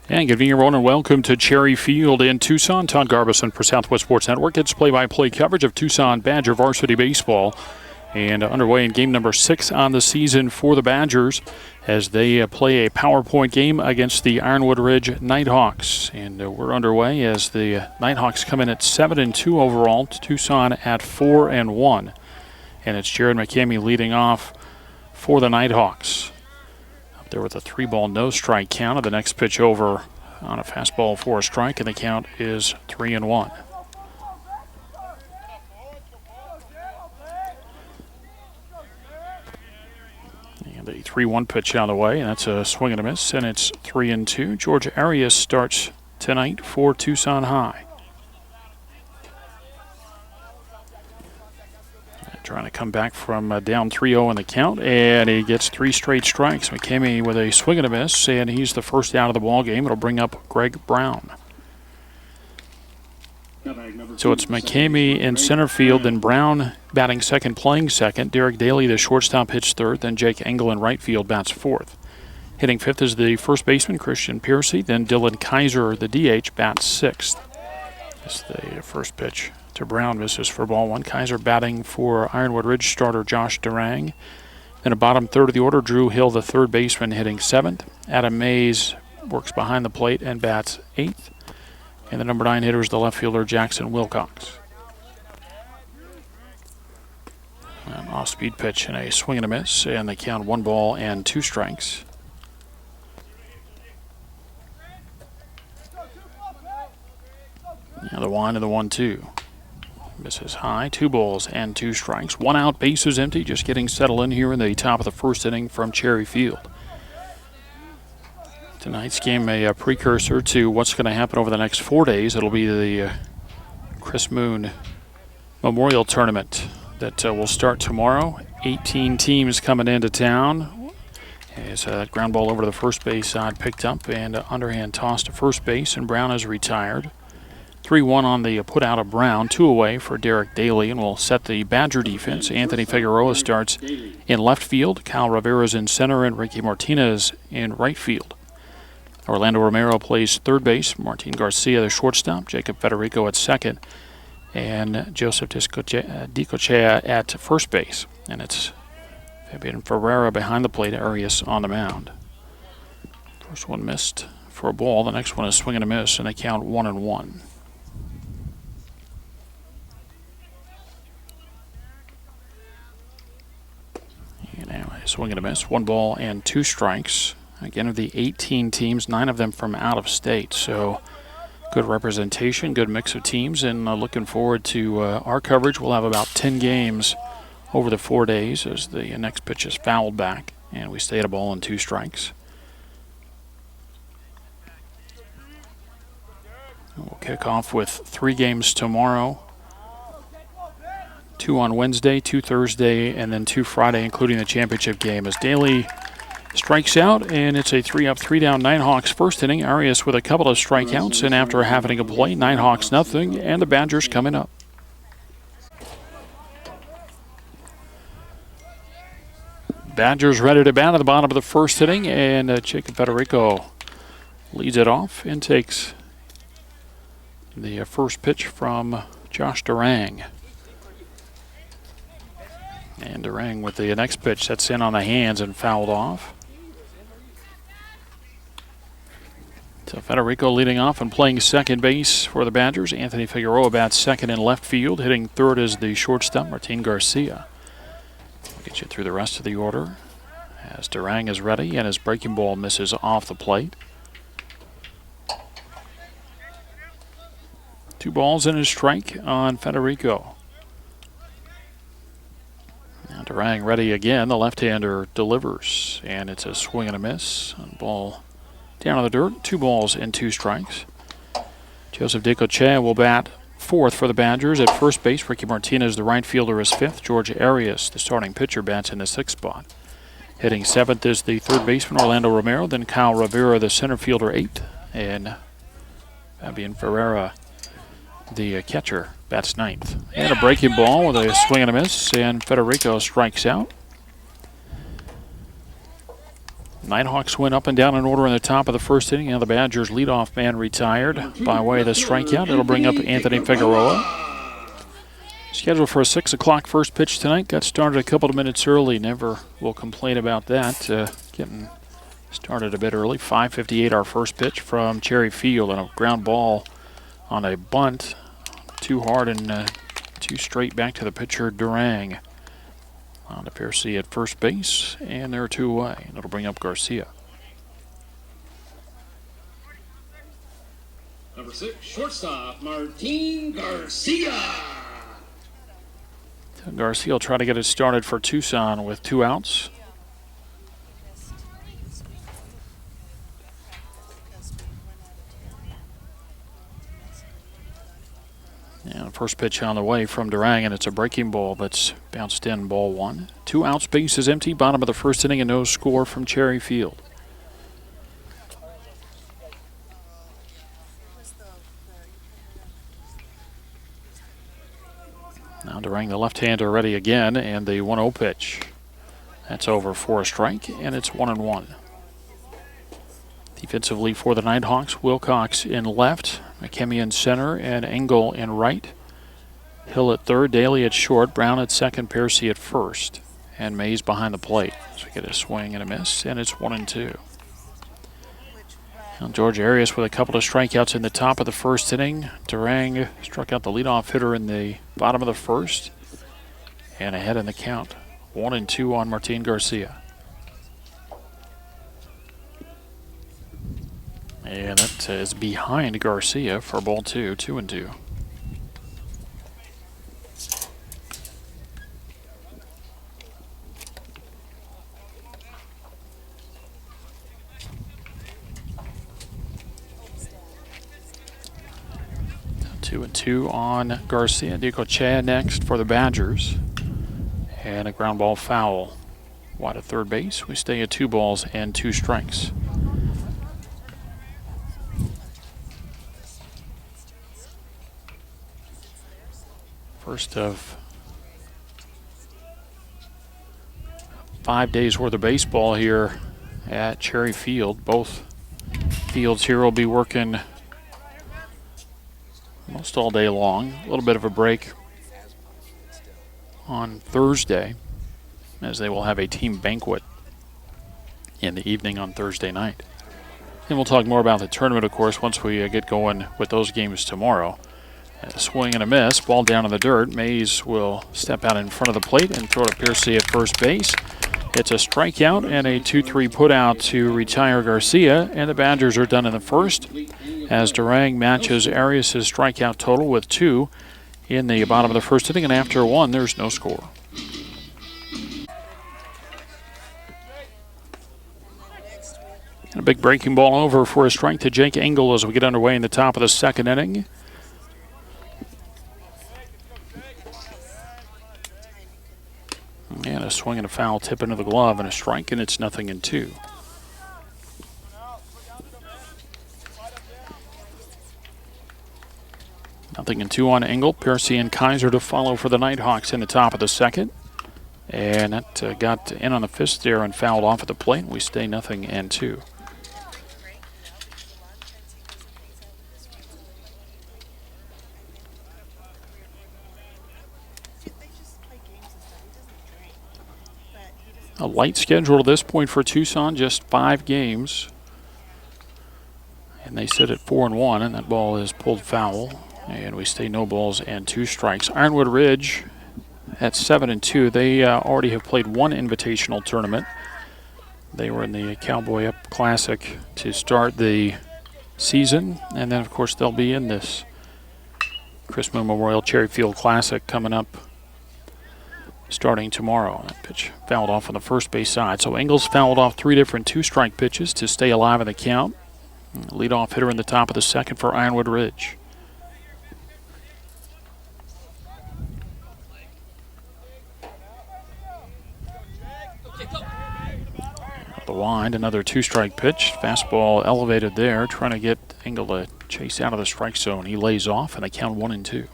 And good evening, everyone, and welcome to Cherry Field in Tucson. Todd Garbison for Southwest Sports Network. It's play-by-play coverage of Tucson Badger varsity baseball. And underway in game number 6 on the season for the Badgers as they play a PowerPoint game against the Ironwood Ridge Nighthawks. And we're underway as the Nighthawks come in at 7-2 overall, Tucson at 4-1. And it's Jared McCamey leading off for the Nighthawks. Up there with a 3-ball no-strike count. And the next pitch over on a fastball for a strike, and the count is 3-1. And the 3-1 pitch out of the way, and that's a swing and a miss, and it's 3-2. George Arias starts tonight for Tucson High. Trying to come back from down 3-0 in the count, and he gets 3 straight strikes. McCamey with a swing and a miss, and he's the first out of the ball game. It'll bring up Greg Brown. So it's McCamey in center field, then Brown batting second, playing second. Derek Daly, the shortstop, hits third. Then Jake Engel in right field bats fourth. Hitting fifth is the first baseman, Christian Piercy. Then Dylan Kaiser, the DH, bats sixth. That's the first pitch to Brown, misses for ball one. Kaiser batting for Ironwood Ridge starter Josh Durang. Then a bottom third of the order, Drew Hill, the third baseman, hitting seventh. Adam Mays works behind the plate and bats eighth. And the number 9 hitter is the left fielder Jackson Wilcox. An off-speed pitch and a swing and a miss, and they count 1 ball and 2 strikes. Now the 1 and the 1-2. Misses high, 2 balls and 2 strikes. 1 out, bases empty, just getting settled in here in the top of the first inning from Cherry Field. Tonight's game a precursor to what's going to happen over the next 4 days. It'll be the Chris Moon Memorial Tournament that will start tomorrow. 18 teams coming into town. As that ground ball over to the first base side picked up and underhand toss to first base, and Brown is retired. 3-1 on the put out of Brown, 2 away for Derek Daly, and will set the Badger defense. Anthony Figueroa starts in left field. Kyle Rivera's in center, and Ricky Martinez in right field. Orlando Romero plays third base. Martin Garcia, the shortstop. Jacob Federico at second. And Joseph Dicochea at first base. And it's Fabian Ferreira behind the plate, Arias on the mound. First one missed for a ball. The next one is swing and a miss, and they count 1-1. And now a swing and a miss. 1 ball and 2 strikes. Again, of the 18 teams, 9 of them from out of state. So good representation, good mix of teams, and looking forward to our coverage. We'll have about 10 games over the 4 days as the next pitch is fouled back, and we stay at a ball and 2 strikes. We'll kick off with 3 games tomorrow. 2 on Wednesday, 2 Thursday, and then 2 Friday, including the championship game. As Daly strikes out, and it's a 3-up, 3-down Nighthawks first inning. Arias with a couple of strikeouts, and after a half inning of play, Nighthawks nothing, and the Badgers coming up. Badgers ready to bat at the bottom of the first inning, and Jacob Federico leads it off and takes the first pitch from Josh Durang. And Durang with the next pitch that's in on the hands and fouled off. So Federico leading off and playing second base for the Badgers. Anthony Figueroa bats second in left field. Hitting third is the shortstop, Martin Garcia. We'll get you through the rest of the order as Durang is ready, and his breaking ball misses off the plate. 2 balls and a strike on Federico. Now Durang ready again. The left-hander delivers, and it's a swing and a miss. Ball down in the dirt. 2 balls and 2 strikes. Joseph Dicochea will bat fourth for the Badgers. At first base, Ricky Martinez, the right fielder, is fifth. George Arias, the starting pitcher, bats in the 6th spot. Hitting 7th is the third baseman, Orlando Romero. Then Kyle Rivera, the center fielder, 8th. And Fabian Ferreira, the catcher, bats 9th. And a breaking ball with a swing and a miss, and Federico strikes out. Nighthawks went up and down in order in the top of the first inning. Now the Badgers leadoff man retired by way of the strikeout. It'll bring up Anthony Figueroa. Scheduled for a 6 o'clock first pitch tonight. Got started a couple of minutes early. Never will complain about that. Getting started a bit early. 5:58 our first pitch from Cherry Field, and a ground ball on a bunt. Too hard and too straight back to the pitcher, Durang. On to Piercy at first base, and they're 2 away. And it'll bring up Garcia. Number 6, shortstop, Martin Garcia. Garcia will try to get it started for Tucson with 2 outs. And first pitch on the way from Durang, and it's a breaking ball that's bounced in, ball 1. 2 outs, base is empty, bottom of the first inning, and no score from Cherry Field. Now Durang, the left-hander, ready again, and the 1-0 pitch. That's over for a strike, and it's 1-1. Defensively for the Nighthawks, Wilcox in left, McKemie in center, and Engel in right. Hill at third, Daly at short, Brown at second, Piercy at first, and Mays behind the plate. So we get a swing and a miss, and it's 1-2. Now George Arias with a couple of strikeouts in the top of the first inning. Durang struck out the leadoff hitter in the bottom of the first, and ahead in the count. 1-2 on Martin Garcia. And that is behind Garcia for ball 2, 2-2. Two and two on Garcia. Necochea next for the Badgers. And a ground ball foul. Wide at third base. We stay at 2 balls and 2 strikes. First of 5 days worth of baseball here at Cherry Field. Both fields here will be working almost all day long. A little bit of a break on Thursday, as they will have a team banquet in the evening on Thursday night. And we'll talk more about the tournament, of course, once we get going with those games tomorrow. A swing and a miss, ball down in the dirt. Mays will step out in front of the plate and throw to Piercy at first base. It's a strikeout and a 2-3 putout to retire Garcia, and the Badgers are done in the first, as Durang matches Arias' strikeout total with 2 in the bottom of the first inning, and after 1, there's no score. And a big breaking ball over for a strike to Jake Engel as we get underway in the top of the second inning. And a swing and a foul, tip into the glove, and a strike, and it's 0-2. Nothing in 2 on Engel. Piercy and Kaiser to follow for the Nighthawks in the top of the second. And that got in on the fist there and fouled off at the plate. We stay 0-2. A light schedule at this point for Tucson, just 5 games. And they sit at 4-1, and that ball is pulled foul. And we stay no balls and 2 strikes. Ironwood Ridge at 7-2. They already have played 1 invitational tournament. They were in the Cowboy Up Classic to start the season. And then, of course, they'll be in this Chris Moon Memorial Cherry Field Classic coming up starting tomorrow. That pitch fouled off on the first base side. So Engels fouled off 3 different 2-strike pitches to stay alive in the count. Leadoff hitter in the top of the second for Ironwood Ridge. The wind, another 2-strike pitch. Fastball elevated there, trying to get Engel to chase out of the strike zone. He lays off, and they count 1-2.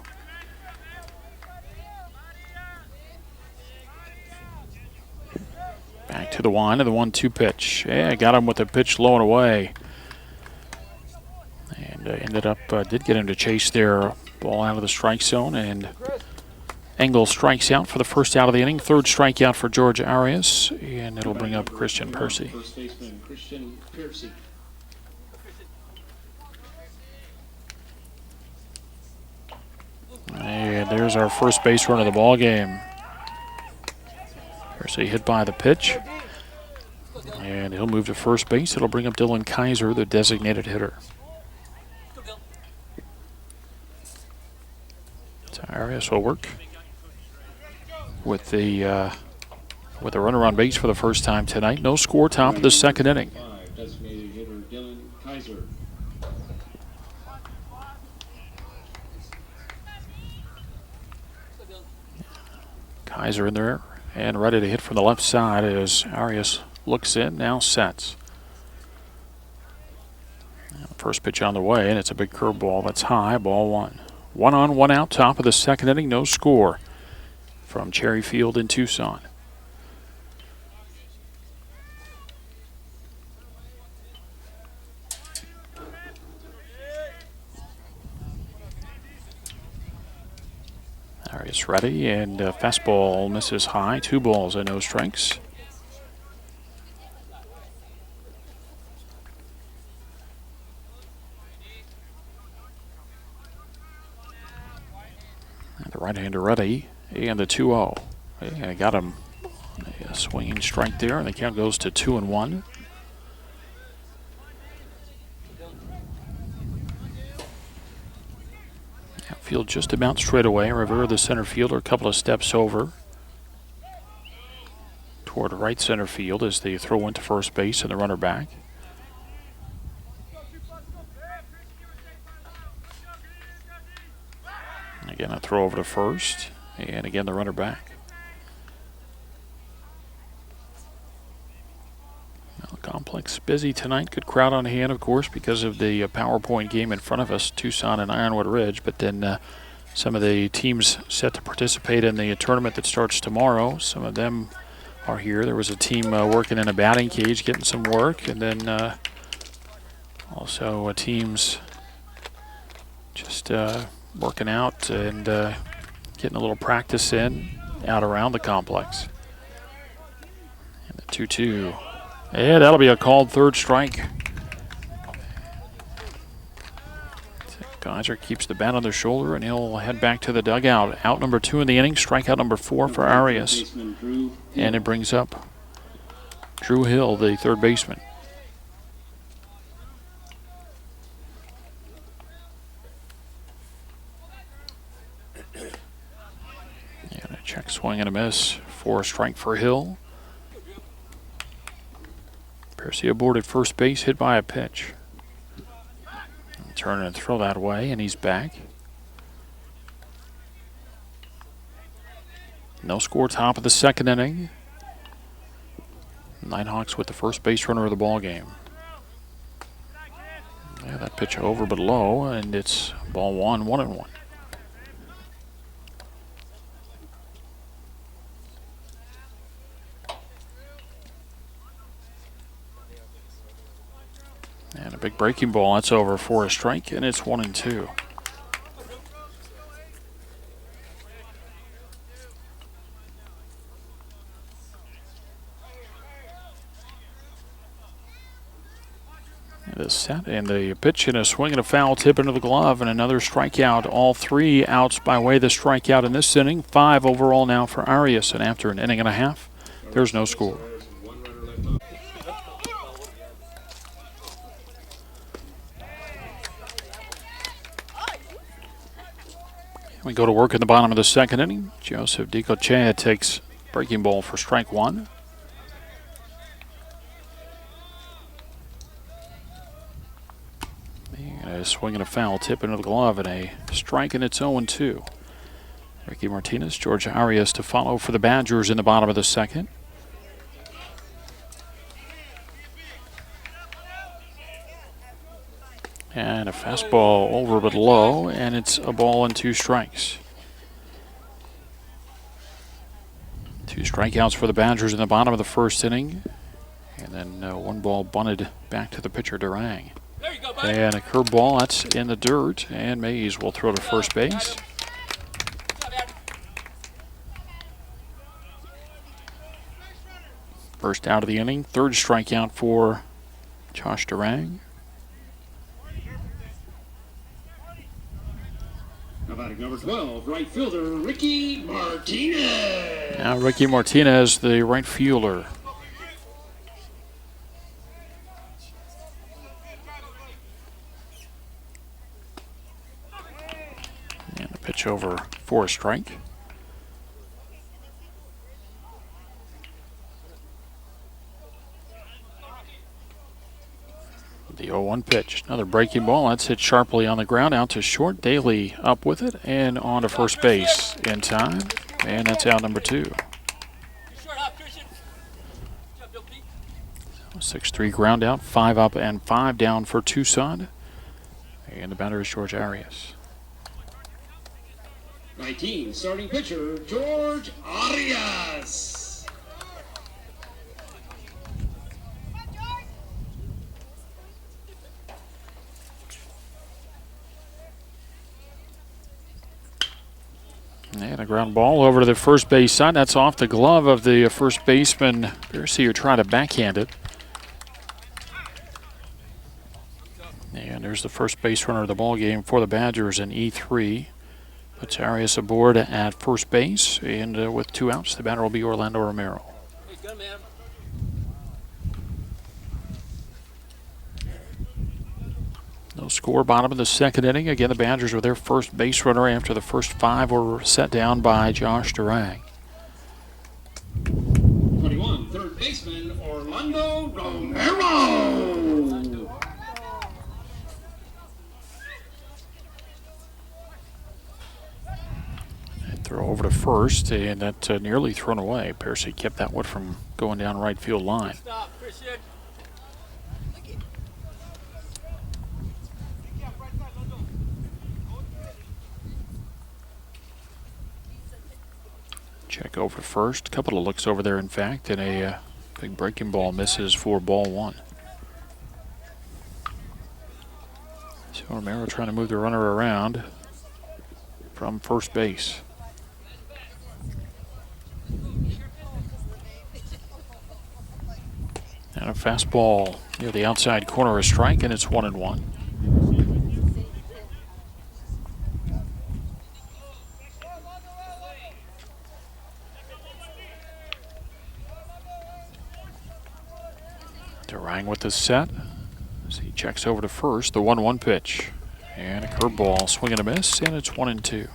Back to the one and the 1-2 pitch. Yeah, got him with the pitch low and away. And ended up, did get him to chase their ball out of the strike zone. And Engel strikes out for the first out of the inning. Third strikeout for George Arias. And it'll bring up Christian Percy. First baseman Christian Percy. And there's our first base run of the ball game. Percy hit by the pitch. And he'll move to first base. It'll bring up Dylan Kaiser, the designated hitter. So Arias will work with the runner on base for the first time tonight. No score, top of the second inning. Designated hitter Dylan Kaiser. Kaiser in there and ready to hit from the left side as Arias looks in, now sets. First pitch on the way, and it's a big curveball that's high, ball one. 1 on, 1 out, top of the second inning, no score from Cherry Field in Tucson. Arias ready, and fastball misses high. 2 balls and no strikes. And the right-hander ready, and the 2-0. Yeah, got him a swinging strike there, and the count goes to 2-1. Outfield just about straight away. Rivera, the center fielder, a couple of steps over toward right center field as they throw into first base and the runner back. Again, a throw over to first, and again the runner back. Well, complex busy tonight. Good crowd on hand, of course, because of the PowerPoint game in front of us, Tucson and Ironwood Ridge. But then some of the teams set to participate in the tournament that starts tomorrow. Some of them are here. There was a team working in a batting cage, getting some work, and then also teams just working out and getting a little practice in out around the complex. And the 2-2. Yeah, that'll be a called third strike. Kaiser keeps the bat on their shoulder, and he'll head back to the dugout. Out number 2 in the inning, strikeout number 4 for Arias. And it brings up Drew Hill, the third baseman. And a check swing and a miss for a strike for Hill. Percy aboard at first base, hit by a pitch. Turn and throw that way, and he's back. No score, top of the second inning. Nighthawks with the first base runner of the ball game. Yeah, that pitch over but low, and it's ball 1, 1-1. And a big breaking ball, that's over for a strike, and it's 1-2. It is set, and the pitch and a swing and a foul tip into the glove, and another strikeout. All 3 outs by way of the strikeout in this inning. 5 overall now for Arias, and after an inning and a half, there's no score. We go to work in the bottom of the second inning. Joseph DiCochea takes breaking ball for strike 1. And a swing and a foul tip into the glove, and a strike, and it's 0-2. Ricky Martinez, George Arias to follow for the Badgers in the bottom of the second. And a fastball over but low, and it's a ball and 2 strikes. 2 strikeouts for the Badgers in the bottom of the first inning. And then 1 ball bunted back to the pitcher, Durang. There you go, bud. And a curveball, that's in the dirt, and Mays will throw to first base. First out of the inning, 3rd strikeout for Josh Durang. How about number 12, right fielder Ricky Martinez? Now Ricky Martinez, the right fielder. And the pitch over for a strike. The 0-1 pitch. Another breaking ball. That's hit sharply on the ground. Out to short. Daly up with it and on to first base in time. And that's out number 2. 6-3 ground out. 5 up and 5 down for Tucson. And the batter is George Arias. 19, starting pitcher George Arias. And a ground ball over to the first base side. That's off the glove of the first baseman. Bercier trying to backhand it. And there's the first base runner of the ball game for the Badgers in E3. Puts Arias aboard at first base. And with 2 outs, the batter will be Orlando Romero. Hey, good man. No score, bottom of the 2nd inning. Again, the Badgers with their first base runner after the first 5 were set down by Josh Durang. 21, third baseman Orlando Romero. And throw over to first, and that nearly thrown away. Percy kept that one from going down right field line. Stop, Christian. Check over first. A couple of looks over there, in fact, and a big breaking ball misses for ball 1. So Romero trying to move the runner around from first base. And a fastball near the outside corner, a strike, and it's 1-1. Durang with the set as he checks over to first. The 1-1 pitch. And a curveball, swing and a miss, and it's 1-2.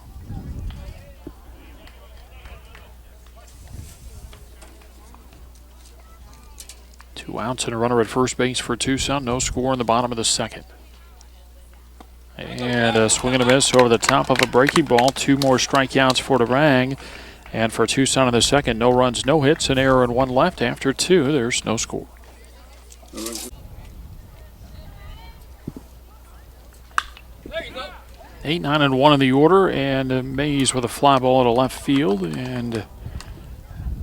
Two outs and a runner at first base for Tucson. No score in the bottom of the 2nd. And a swing and a miss over the top of a breaking ball. 2 more strikeouts for Durang. And for Tucson in the 2nd, no runs, no hits, an error, and 1 left. After 2, there's no score. 8, 9, and 1 in the order, and Mays with a fly ball to left field, and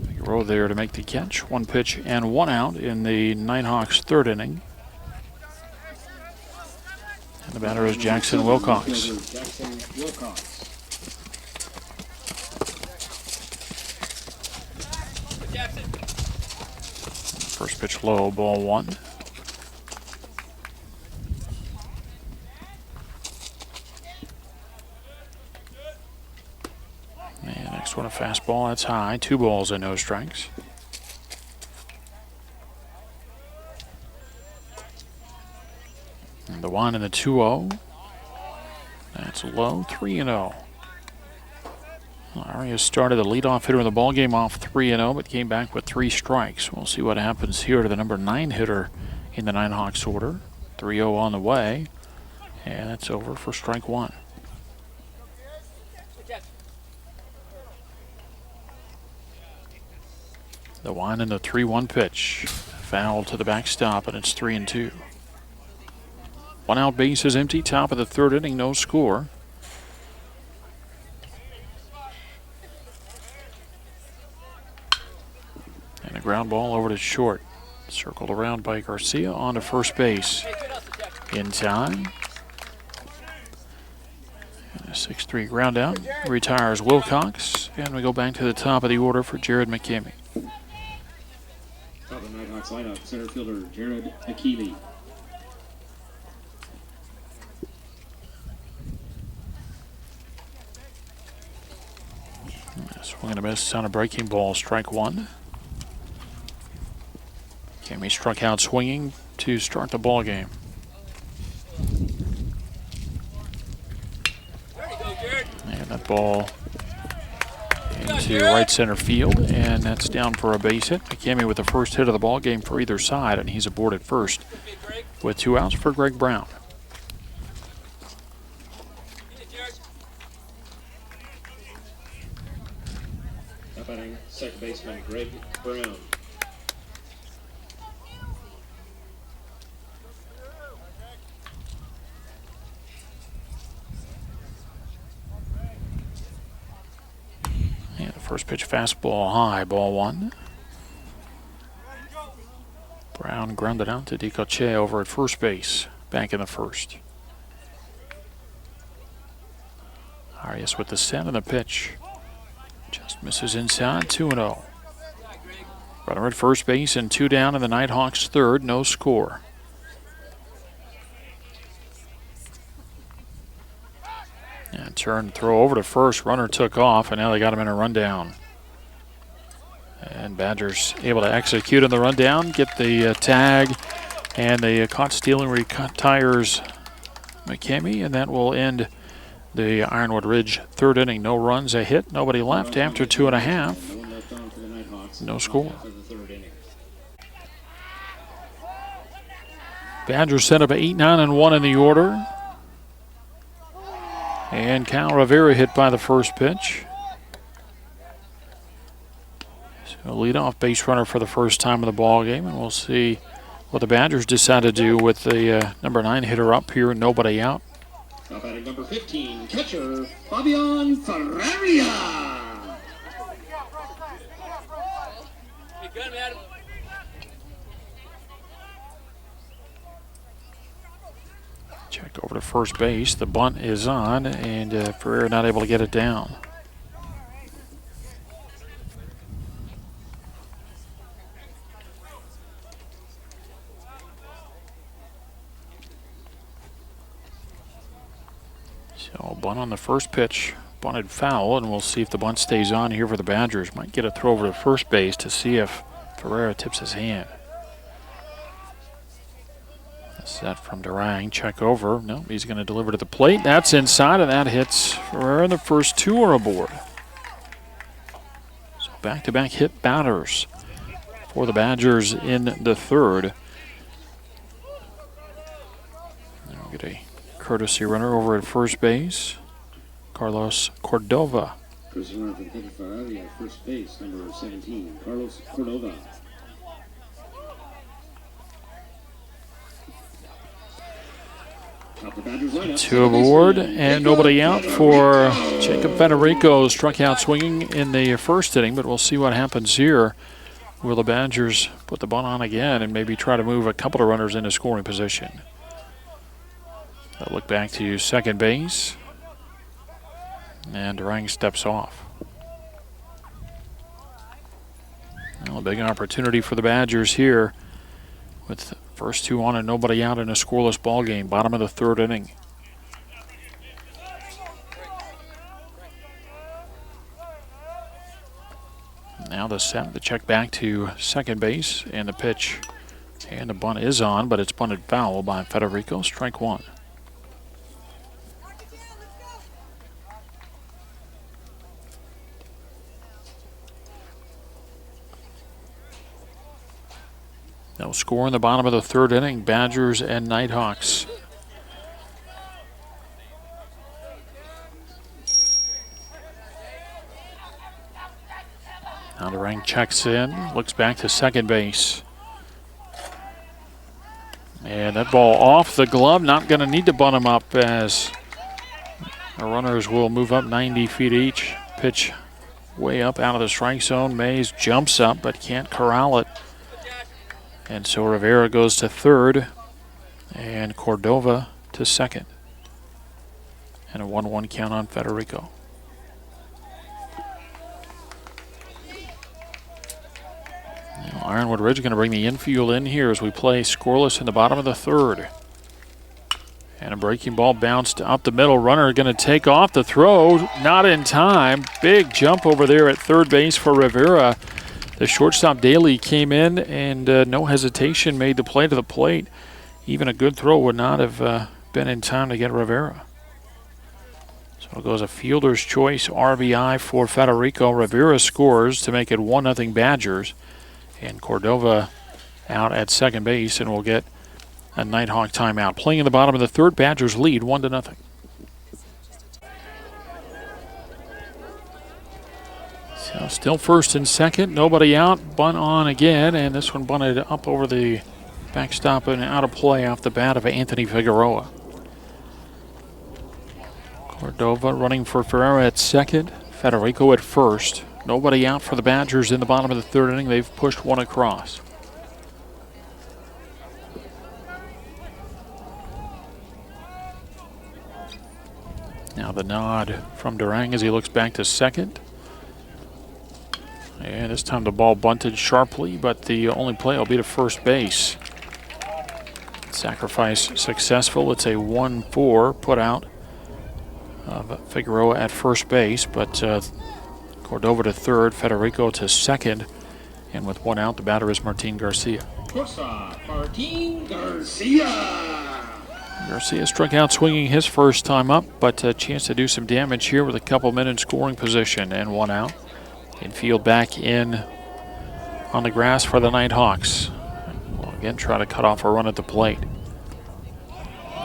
big row there to make the catch. 1 pitch and 1 out in the Nighthawks' 3rd inning. And the batter is Jackson Wilcox. First pitch low, ball 1. And next one, a fastball, that's high. 2 balls and no strikes. And the 1 and the 2-0. That's low, 3-0. Arias started the leadoff hitter in the ballgame off 3-0, but came back with 3 strikes. We'll see what happens here to the number 9 hitter in the Nighthawks order. 3-0 on the way, and that's over for strike 1. The 1 and the 3-1 pitch. Foul to the backstop, and it's 3-2. 1 out, base is empty. Top of the 3rd inning, no score. ball over to short. Circled around by Garcia on to first base. In time. And a 6-3 ground out. Retires Wilcox. And we go back to the top of the order for Jared McKimmey. Top of the Nighthawks lineup, center fielder Jared McKimmey. Swing and a miss on a breaking ball, strike one. McKimmey struck out swinging to start the ball game. And that ball into right center field, and that's down for a base hit. McKimmey with the first hit of the ball game for either side, and he's aboard at first with 2 outs for Greg Brown. Up batting, second baseman Greg Brown. And the first pitch fastball high, ball one. Brown grounded out to DeCoche over at first base, back in the first. Arias with the set and the pitch. Just misses inside, 2-0. Runner at first base and 2 down in the Nighthawks third, no score. And turn, throw over to first, runner took off, and now they got him in a rundown. And Badgers able to execute on the rundown, get the tag, and they caught stealing, retires McKimmey, and that will end the Ironwood Ridge third inning. No runs, a hit, nobody left after 2.5. No score. Badgers set up 8-9-1 in the order. And Cal Rivera hit by the first pitch. So leadoff base runner for the first time in the ball game, and we'll see what the Badgers decide to do with the number 9 hitter up here, nobody out. Up batting number 15, catcher Fabian Ferreira. Check over to first base. The bunt is on, and Ferreira not able to get it down. So bunt on the first pitch, bunted foul, and we'll see if the bunt stays on here for the Badgers. Might get a throw over to first base to see if Ferreira tips his hand. Set from Durang, check over. No, he's going to deliver to the plate. That's inside, and that hits Ferreira. The first 2 are aboard. So back-to-back hit batters for the Badgers in the third. Now we'll get a courtesy runner over at first base. Carlos Cordova. Courtesy runner from Pedro Ferrari at first base, number 17, Carlos Cordova. Two aboard and nobody out for Jacob Federico. Struck out swinging in the first inning, but we'll see what happens here. Will the Badgers put the bunt on again and maybe try to move a couple of runners into scoring position? They'll look back to second base, and Durang steps off. Well, a big opportunity for the Badgers here with first 2 on and nobody out in a scoreless ball game, bottom of the third inning. Now the set, the check back to second base, and the pitch, and the bunt is on, but it's bunted foul by Federico, strike 1. No score in the bottom of the third inning, Badgers and Nighthawks. Now Durang checks in, looks back to second base. And that ball off the glove, not going to need to bunt him up as the runners will move up 90 feet each. Pitch way up out of the strike zone. Mays jumps up but can't corral it. And so Rivera goes to third and Cordova to second. And a 1-1 count on Federico. Now Ironwood Ridge going to bring the infield in here as we play scoreless in the bottom of the third. And a breaking ball bounced out the middle. Runner going to take off the throw. Not in time. Big jump over there at third base for Rivera. The shortstop Daly came in and no hesitation made the play to the plate. Even a good throw would not have been in time to get Rivera. So it goes a fielder's choice RBI for Federico. Rivera scores to make it 1-0 Badgers. And Cordova out at second base and will get a Nighthawk timeout. Playing in the bottom of the third, Badgers lead 1-0. So still first and second, nobody out, bunt on again, and this one bunted up over the backstop and out of play off the bat of Anthony Figueroa. Cordova running for Ferreira at second, Federico at first. Nobody out for the Badgers in the bottom of the third inning. They've pushed one across. Now the nod from Durang as he looks back to second. And this time the ball bunted sharply, but the only play will be to first base. Sacrifice successful. It's a 1-4 put out of Figueroa at first base, but Cordova to third, Federico to second. And with one out, the batter is Martin Garcia. Martin Garcia. Garcia struck out swinging his first time up, but a chance to do some damage here with a couple men in scoring position and one out. Infield back in on the grass for the Nighthawks. We'll again try to cut off a run at the plate.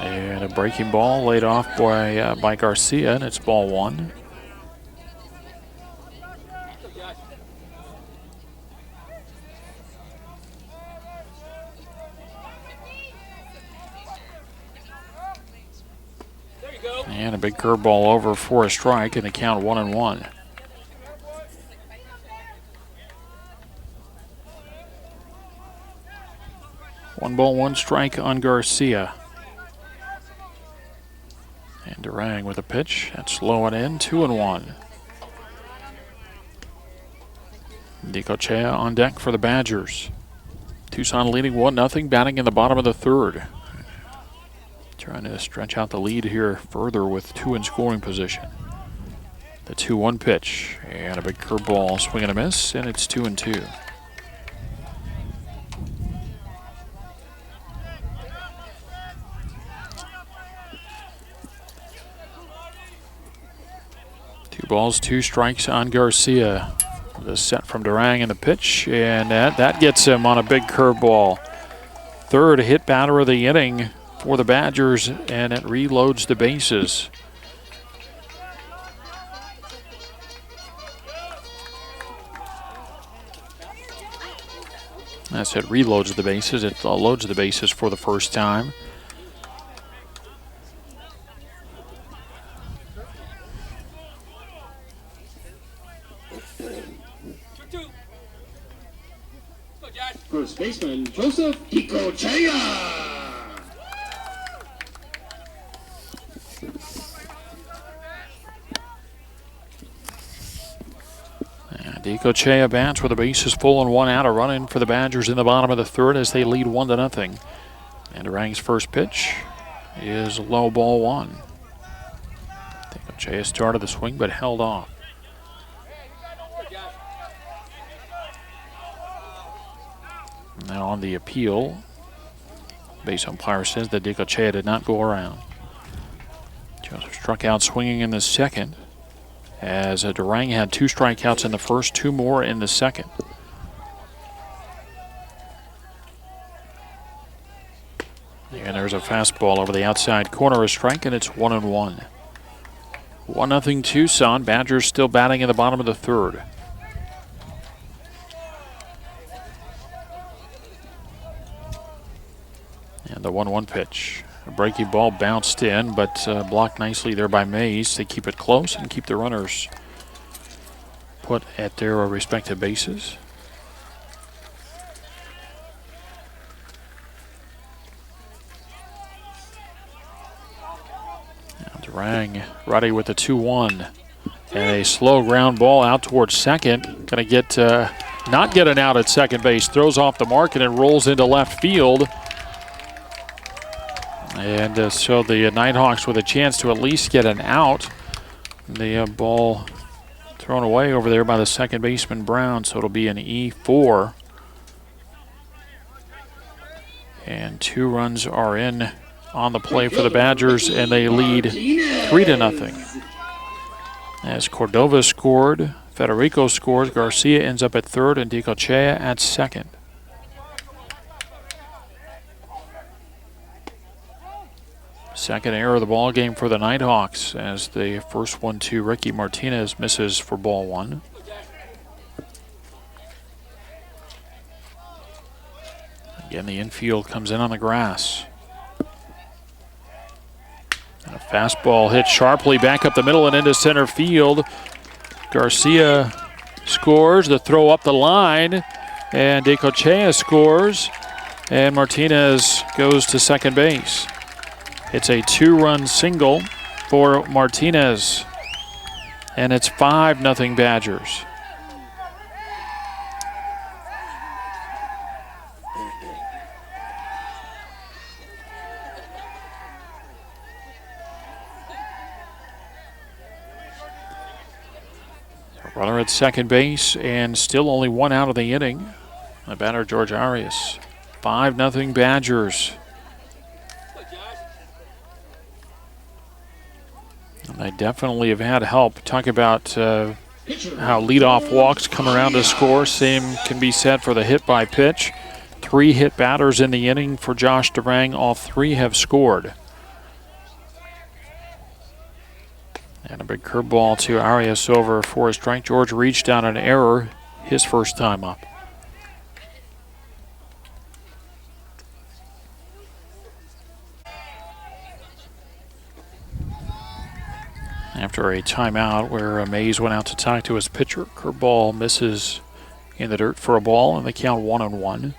And a breaking ball laid off by Garcia, and it's ball one. And a big curveball over for a strike, and the count 1-1. One ball, one strike on Garcia. And Durang with a pitch. That's low and in, 2-1. Dicochea on deck for the Badgers. Tucson leading 1-0, batting in the bottom of the third. Trying to stretch out the lead here further with two in scoring position. The 2-1 pitch and a big curveball, swing and a miss, and it's 2-2. Two balls, two strikes on Garcia. The set from Durang and the pitch, and that gets him on a big curveball. Third hit batter of the inning for the Badgers, and it reloads the bases. I said reloads the bases. It loads the bases for the first time. First baseman Joseph Dicochea. Dicochea bats with the bases full and one out. A run in for the Badgers in the bottom of the third as they lead 1-0. And Durang's first pitch is low, ball one. Dicochea started the swing but held off. Now on the appeal, base umpire says that Dicochea did not go around. Joseph struck out swinging in the second, as Durang had two strikeouts in the first, two more in the second. And there's a fastball over the outside corner, a strike, and it's 1-1. 1-0 Tucson. Badgers still batting in the bottom of the third. And the 1-1 pitch. A breaking ball bounced in, but blocked nicely there by Mays to keep it close and keep the runners put at their respective bases. Now Durang ready with the 2-1. And a slow ground ball out towards second. Going to get not get an out at second base. Throws off the mark and it rolls into left field. And so the Nighthawks with a chance to at least get an out. The ball thrown away over there by the second baseman Brown, so it'll be an E4. And 2 runs are in on the play for the Badgers, and they lead 3-0. As Cordova scored, Federico scores, Garcia ends up at third, and Dicochea at second. Second error of the ball game for the Nighthawks as the first one to Ricky Martinez misses for ball 1. Again, the infield comes in on the grass. And a fastball hit sharply back up the middle and into center field. Garcia scores, the throw up the line, and Dicochea scores, and Martinez goes to second base. It's a 2-run single for Martinez, and it's 5-0 Badgers. Runner at second base, and still only 1 out of the inning. The batter, George Arias. 5-0 Badgers. And they definitely have had help. Talk about how leadoff walks come around to score. Same can be said for the hit by pitch. 3 hit batters in the inning for Josh Durang. All 3 have scored. And a big curveball to Arias over for a strike. George reached on an error his first time up. After a timeout where Mays went out to talk to his pitcher, curveball misses in the dirt for a ball, and they count 1-1.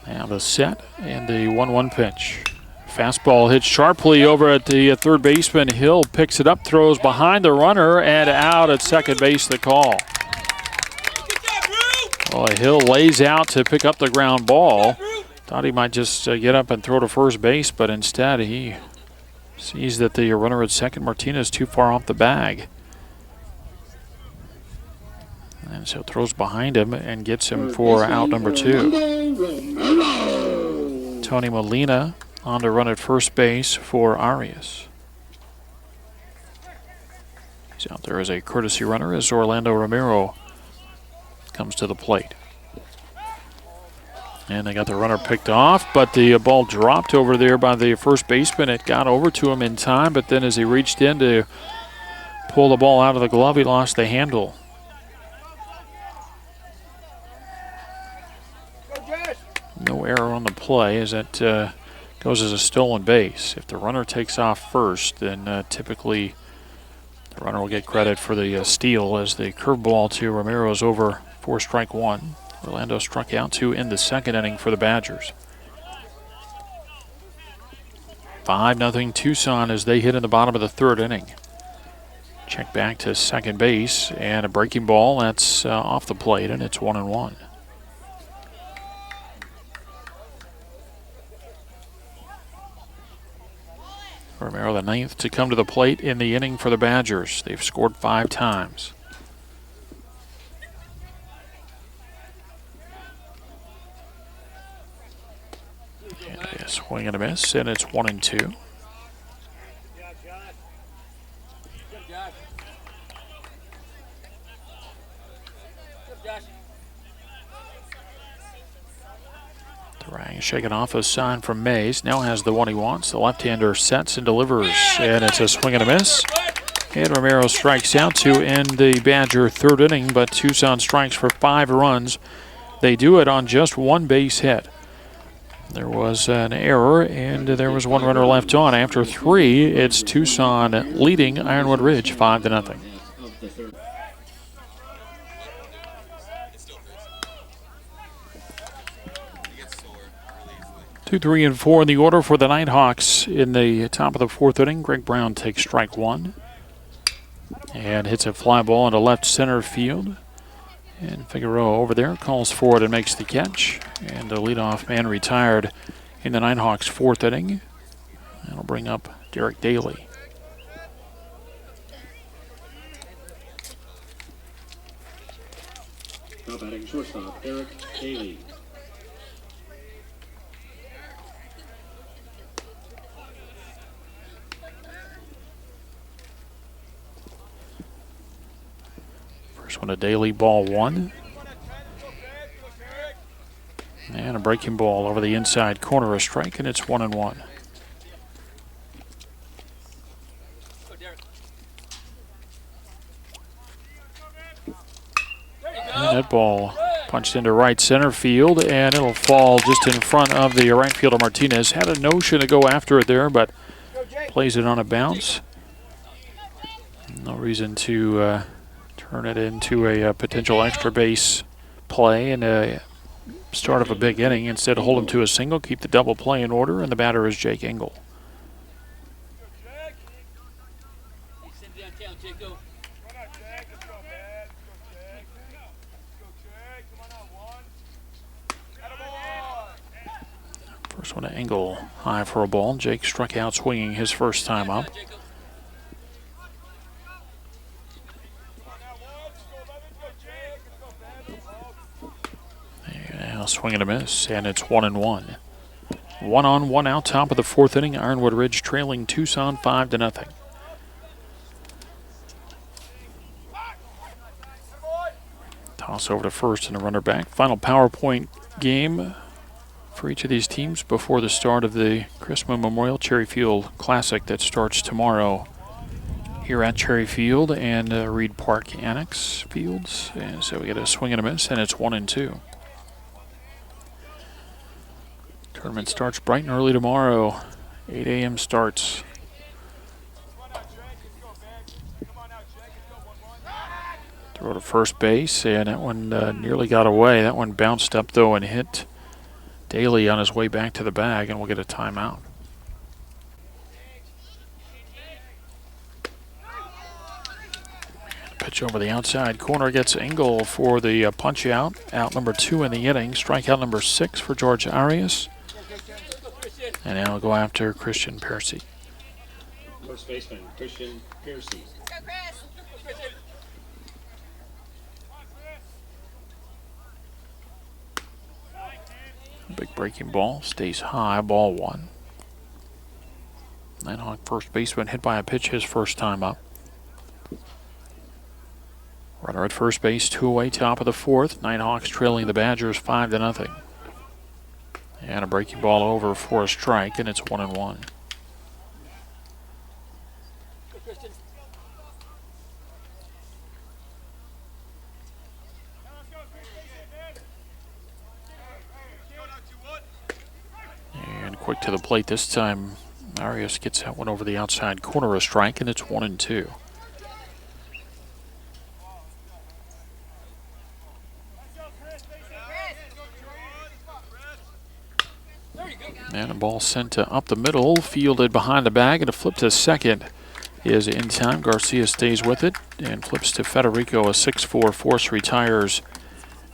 Now the set and the 1-1 pitch. Fastball hit sharply over at the third baseman. Hill picks it up, throws behind the runner, and out at second base the call. Well, Hill lays out to pick up the ground ball. Thought he might just get up and throw to first base, but instead he sees that the runner at second, Martinez, too far off the bag. And so throws behind him and gets him for out number 2. Tony Molina on to run at first base for Arias. He's out there as a courtesy runner as Orlando Romero comes to the plate. And they got the runner picked off, but the ball dropped over there by the first baseman. It got over to him in time, but then as he reached in to pull the ball out of the glove, he lost the handle. No error on the play as that goes as a stolen base. If the runner takes off first, then typically the runner will get credit for the steal as the curveball to Romero is over for strike 1. Orlando struck out 2 in the second inning for the Badgers. 5-0 Tucson as they hit in the bottom of the third inning. Check back to second base and a breaking ball that's off the plate, and it's 1-1. Romero, the 9th to come to the plate in the inning for the Badgers. They've scored 5 times. And a swing and a miss, and it's 1-2. Durang shaking off a sign from Mays. Now has the one he wants. The left-hander sets and delivers, and it's a swing and a miss. And Romero strikes out to end the Badger third inning, but Tucson strikes for 5 runs They do it on just one base hit. There was an error, and there was one runner left on. After 3, it's Tucson leading Ironwood Ridge 5-0. 2, 3, and 4 in the order for the Nighthawks in the top of the 4th inning. Greg Brown takes strike 1 and hits a fly ball into left center field. And Figueroa over there calls for it and makes the catch. And the leadoff man retired in the Nighthawks' 4th inning. That'll bring up Derek Daly. Now batting shortstop, Derek Daly. First one, a Daly, ball 1. And a breaking ball over the inside corner, a strike, and it's 1-1. And that ball punched into right center field, and it'll fall just in front of the right fielder Martinez. Had a notion to go after it there, but plays it on a bounce. No reason to turn it into a potential extra base play and a start of a big inning. Instead, hold him to a single, keep the double play in order, and the batter is Jake Engel. First one to Engel, high for a ball. Jake struck out swinging his first time up. Now swing and a miss, and it's 1-1. 1 on, 1 out, top of the 4th inning. Ironwood Ridge trailing Tucson 5-0. Toss over to first and a runner back. Final PowerPoint game for each of these teams before the start of the Chris Moon Memorial Cherry Field Classic that starts tomorrow here at Cherry Field and Reed Park Annex Fields. And so we get a swing and a miss, and it's 1-2. Tournament starts bright and early tomorrow. 8 a.m. starts. Throw to first base, and that one nearly got away. That one bounced up, though, and hit Daly on his way back to the bag, and we'll get a timeout. Pitch over the outside corner gets Engel for the punch out. Out number 2 in the inning. Strikeout number 6 for George Arias. And now we'll go after Christian Piercy. First baseman, Christian Piercy. Big breaking ball, stays high, ball 1. Nighthawk first baseman hit by a pitch his first time up. Runner at first base, 2 away, top of the 4th. Nighthawks trailing the Badgers 5-0. And a breaking ball over for a strike, and it's 1-1. And quick to the plate this time. Arias gets that one over the outside corner, a strike, and it's 1-2. And a ball sent up the middle, fielded behind the bag, and a flip to second is in time. Garcia stays with it and flips to Federico. A 6-4 force retires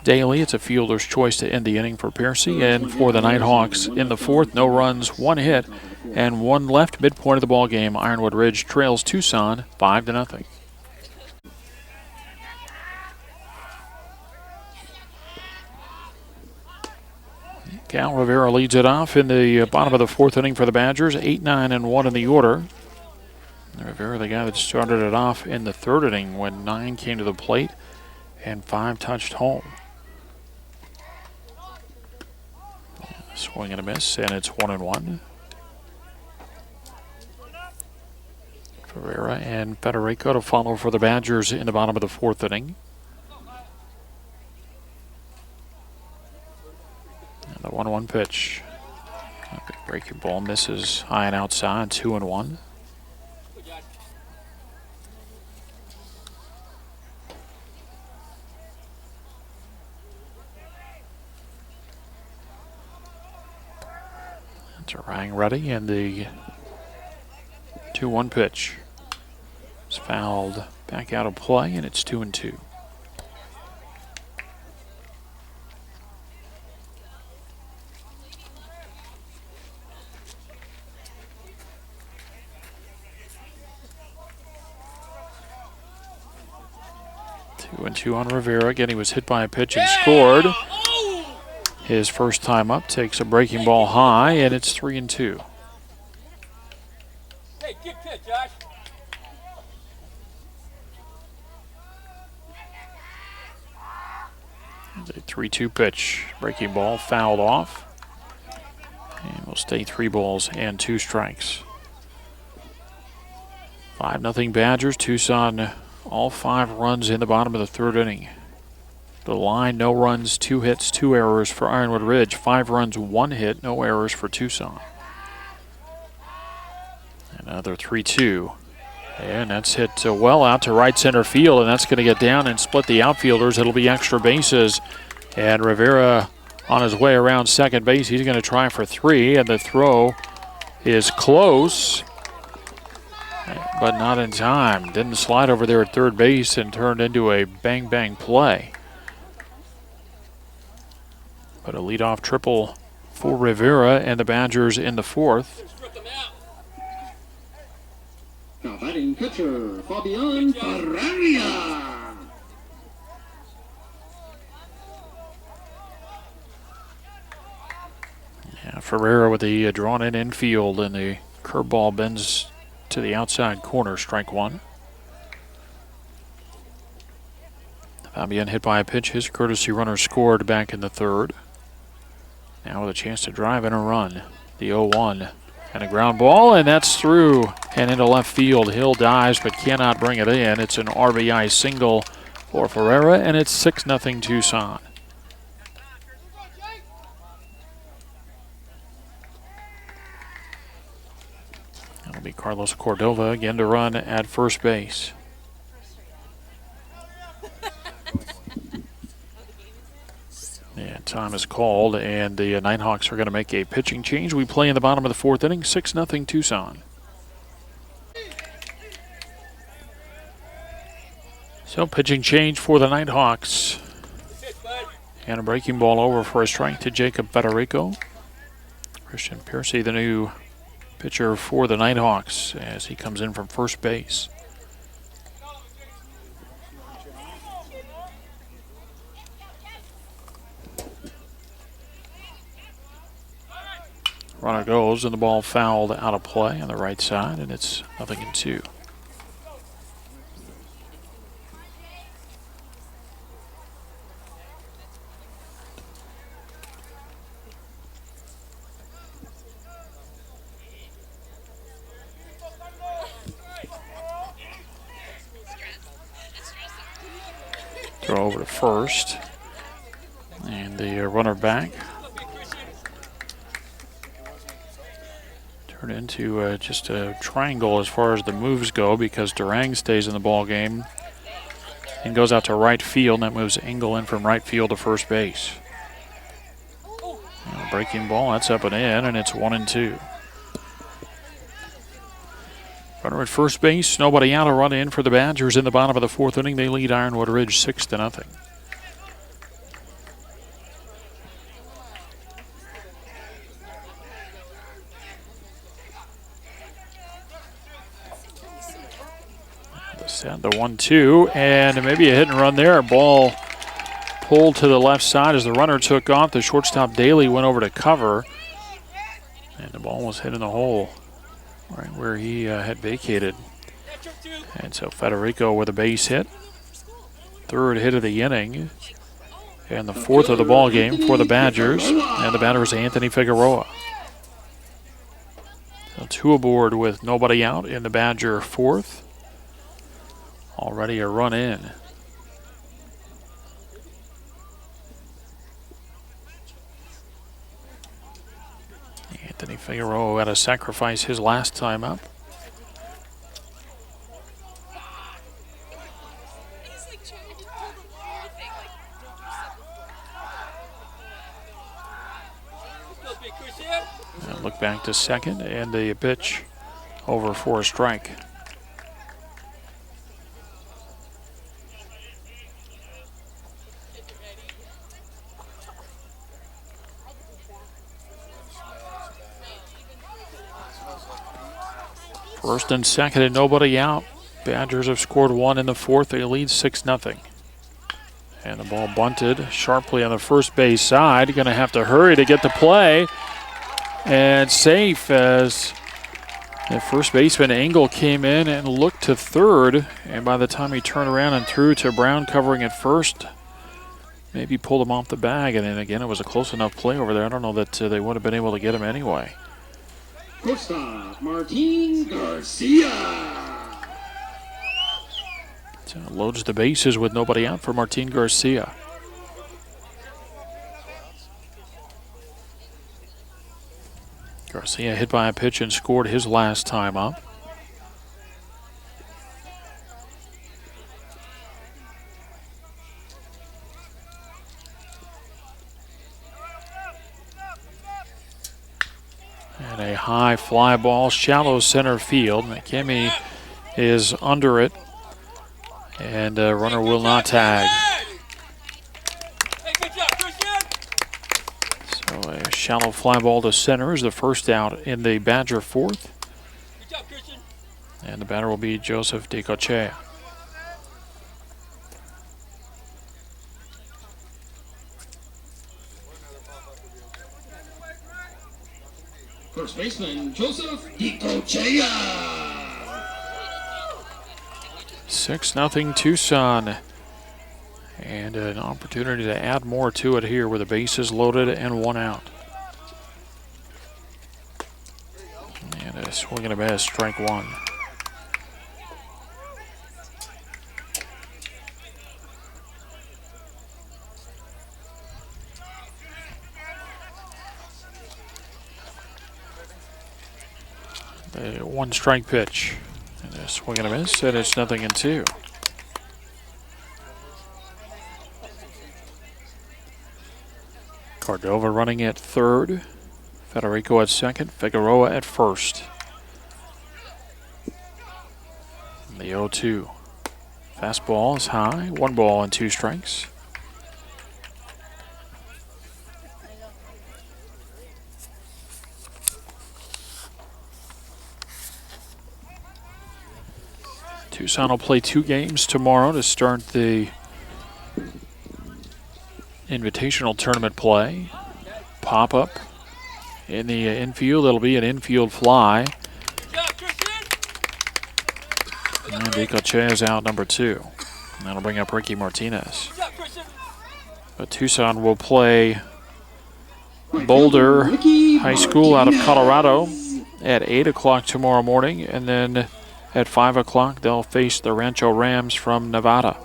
Daly. It's a fielder's choice to end the inning for Piercy. And for the Nighthawks in the 4th, no runs, 1 hit, and 1 left. Midpoint of the ball game, Ironwood Ridge trails Tucson 5-0. Cal Rivera leads it off in the bottom of the 4th inning for the Badgers. 8, 9, and 1 in the order. Rivera, the guy that started it off in the 3rd inning when 9 came to the plate and 5 touched home. Swing and a miss, and it's 1-1. Rivera and Federico to follow for the Badgers in the bottom of the 4th inning. 1-1 pitch. Okay, breaking ball misses high and outside, 2-1. That's a rang ready, and the 2-1 pitch is fouled back out of play, and it's 2-2. And 2 on Rivera. Again, he was hit by a pitch and scored. His first time up, takes a breaking ball high, and it's 3-2. Hey, good pitch, Josh. A 3-2 pitch. Breaking ball fouled off. And will stay 3 balls and 2 strikes. 5-0 Badgers. Tucson, all 5 runs in the bottom of the 3rd inning. The line, no runs, 2 hits, 2 errors for Ironwood Ridge. 5 runs, 1 hit, no errors for Tucson. Another 3-2. And that's hit well out to right center field, and that's going to get down and split the outfielders. It'll be extra bases. And Rivera on his way around second base. He's going to try for 3, and the throw is close, but not in time. Didn't slide over there at third base and turned into a bang-bang play. But a leadoff triple for Rivera and the Badgers in the 4th. Now batting pitcher, Fabian Ferreira. Yeah, Ferreira with the drawn-in infield, and the curveball bends to the outside corner, strike 1. Fabian hit by a pitch. His courtesy runner scored back in the 3rd. Now with a chance to drive in a run. The 0-1 and a ground ball, and that's through and into left field. Hill dives but cannot bring it in. It's an RBI single for Ferreira, and it's 6-0 Tucson. That'll be Carlos Cordova again to run at first base. Yeah, time is called, and the Nighthawks are going to make a pitching change. We play in the bottom of the 4th inning, 6-0 Tucson. So pitching change for the Nighthawks. And a breaking ball over for a strike to Jacob Federico. Christian Piercy, the new pitcher for the Nighthawks, as he comes in from first base. Runner goes, and the ball fouled out of play on the right side, and it's 0-2. Throw over to first, and the runner back. Turn into just a triangle as far as the moves go, because Durang stays in the ball game and goes out to right field, and that moves Engel in from right field to first base. And a breaking ball, that's up and in, and it's 1-2. Runner at first base, nobody out, a run in for the Badgers in the bottom of the 4th inning. They lead Ironwood Ridge 6-0. The 1-2, and maybe a hit and run there. Ball pulled to the left side as the runner took off. The shortstop Daly went over to cover, and the ball was hit in the hole right where he had vacated. And so Federico with a base hit, 3rd hit of the inning, and the 4th of the ball game for the Badgers. And the batter is Anthony Figueroa. So 2 aboard with nobody out in the Badger 4th. Already a run in. Figueroa had to sacrifice his last time up. And look back to second, and the pitch over for a strike. First and second and nobody out. Badgers have scored one in the fourth. They lead 6-0. And the ball bunted sharply on the first base side. Going to have to hurry to get the play. And safe as the first baseman Engel came in and looked to third. And by the time he turned around and threw to Brown covering at first, maybe pulled him off the bag. And then again, it was a close enough play over there. I don't know that they would have been able to get him anyway. Shortstop, Martin Garcia. So loads the bases with nobody out for Martin Garcia. Garcia hit by a pitch and scored his last time up. And a high fly ball, shallow center field. McKimmey is under it, and a runner will not tag. So a shallow fly ball to center is the first out in the Badger fourth. And the batter will be Joseph DeCochea. First baseman, Joseph DeCochea. 6-0 Tucson. And an opportunity to add more to it here with the bases loaded and one out. And a swing and a miss, strike one. A one strike pitch. And a swing and a miss, and it's 0-2. Cordova running at third. Federico at second. Figueroa at first. And the 0-2. Fastball is high. 1 ball and 2 strikes. Tucson will play 2 games tomorrow to start the Invitational Tournament play. Pop-up in the infield. It'll be an infield fly. And DeCochea is out number 2. And that'll bring up Ricky Martinez. But Tucson will play Boulder High School out of Colorado at 8 o'clock tomorrow morning. And then at 5 o'clock, they'll face the Rancho Rams from Nevada.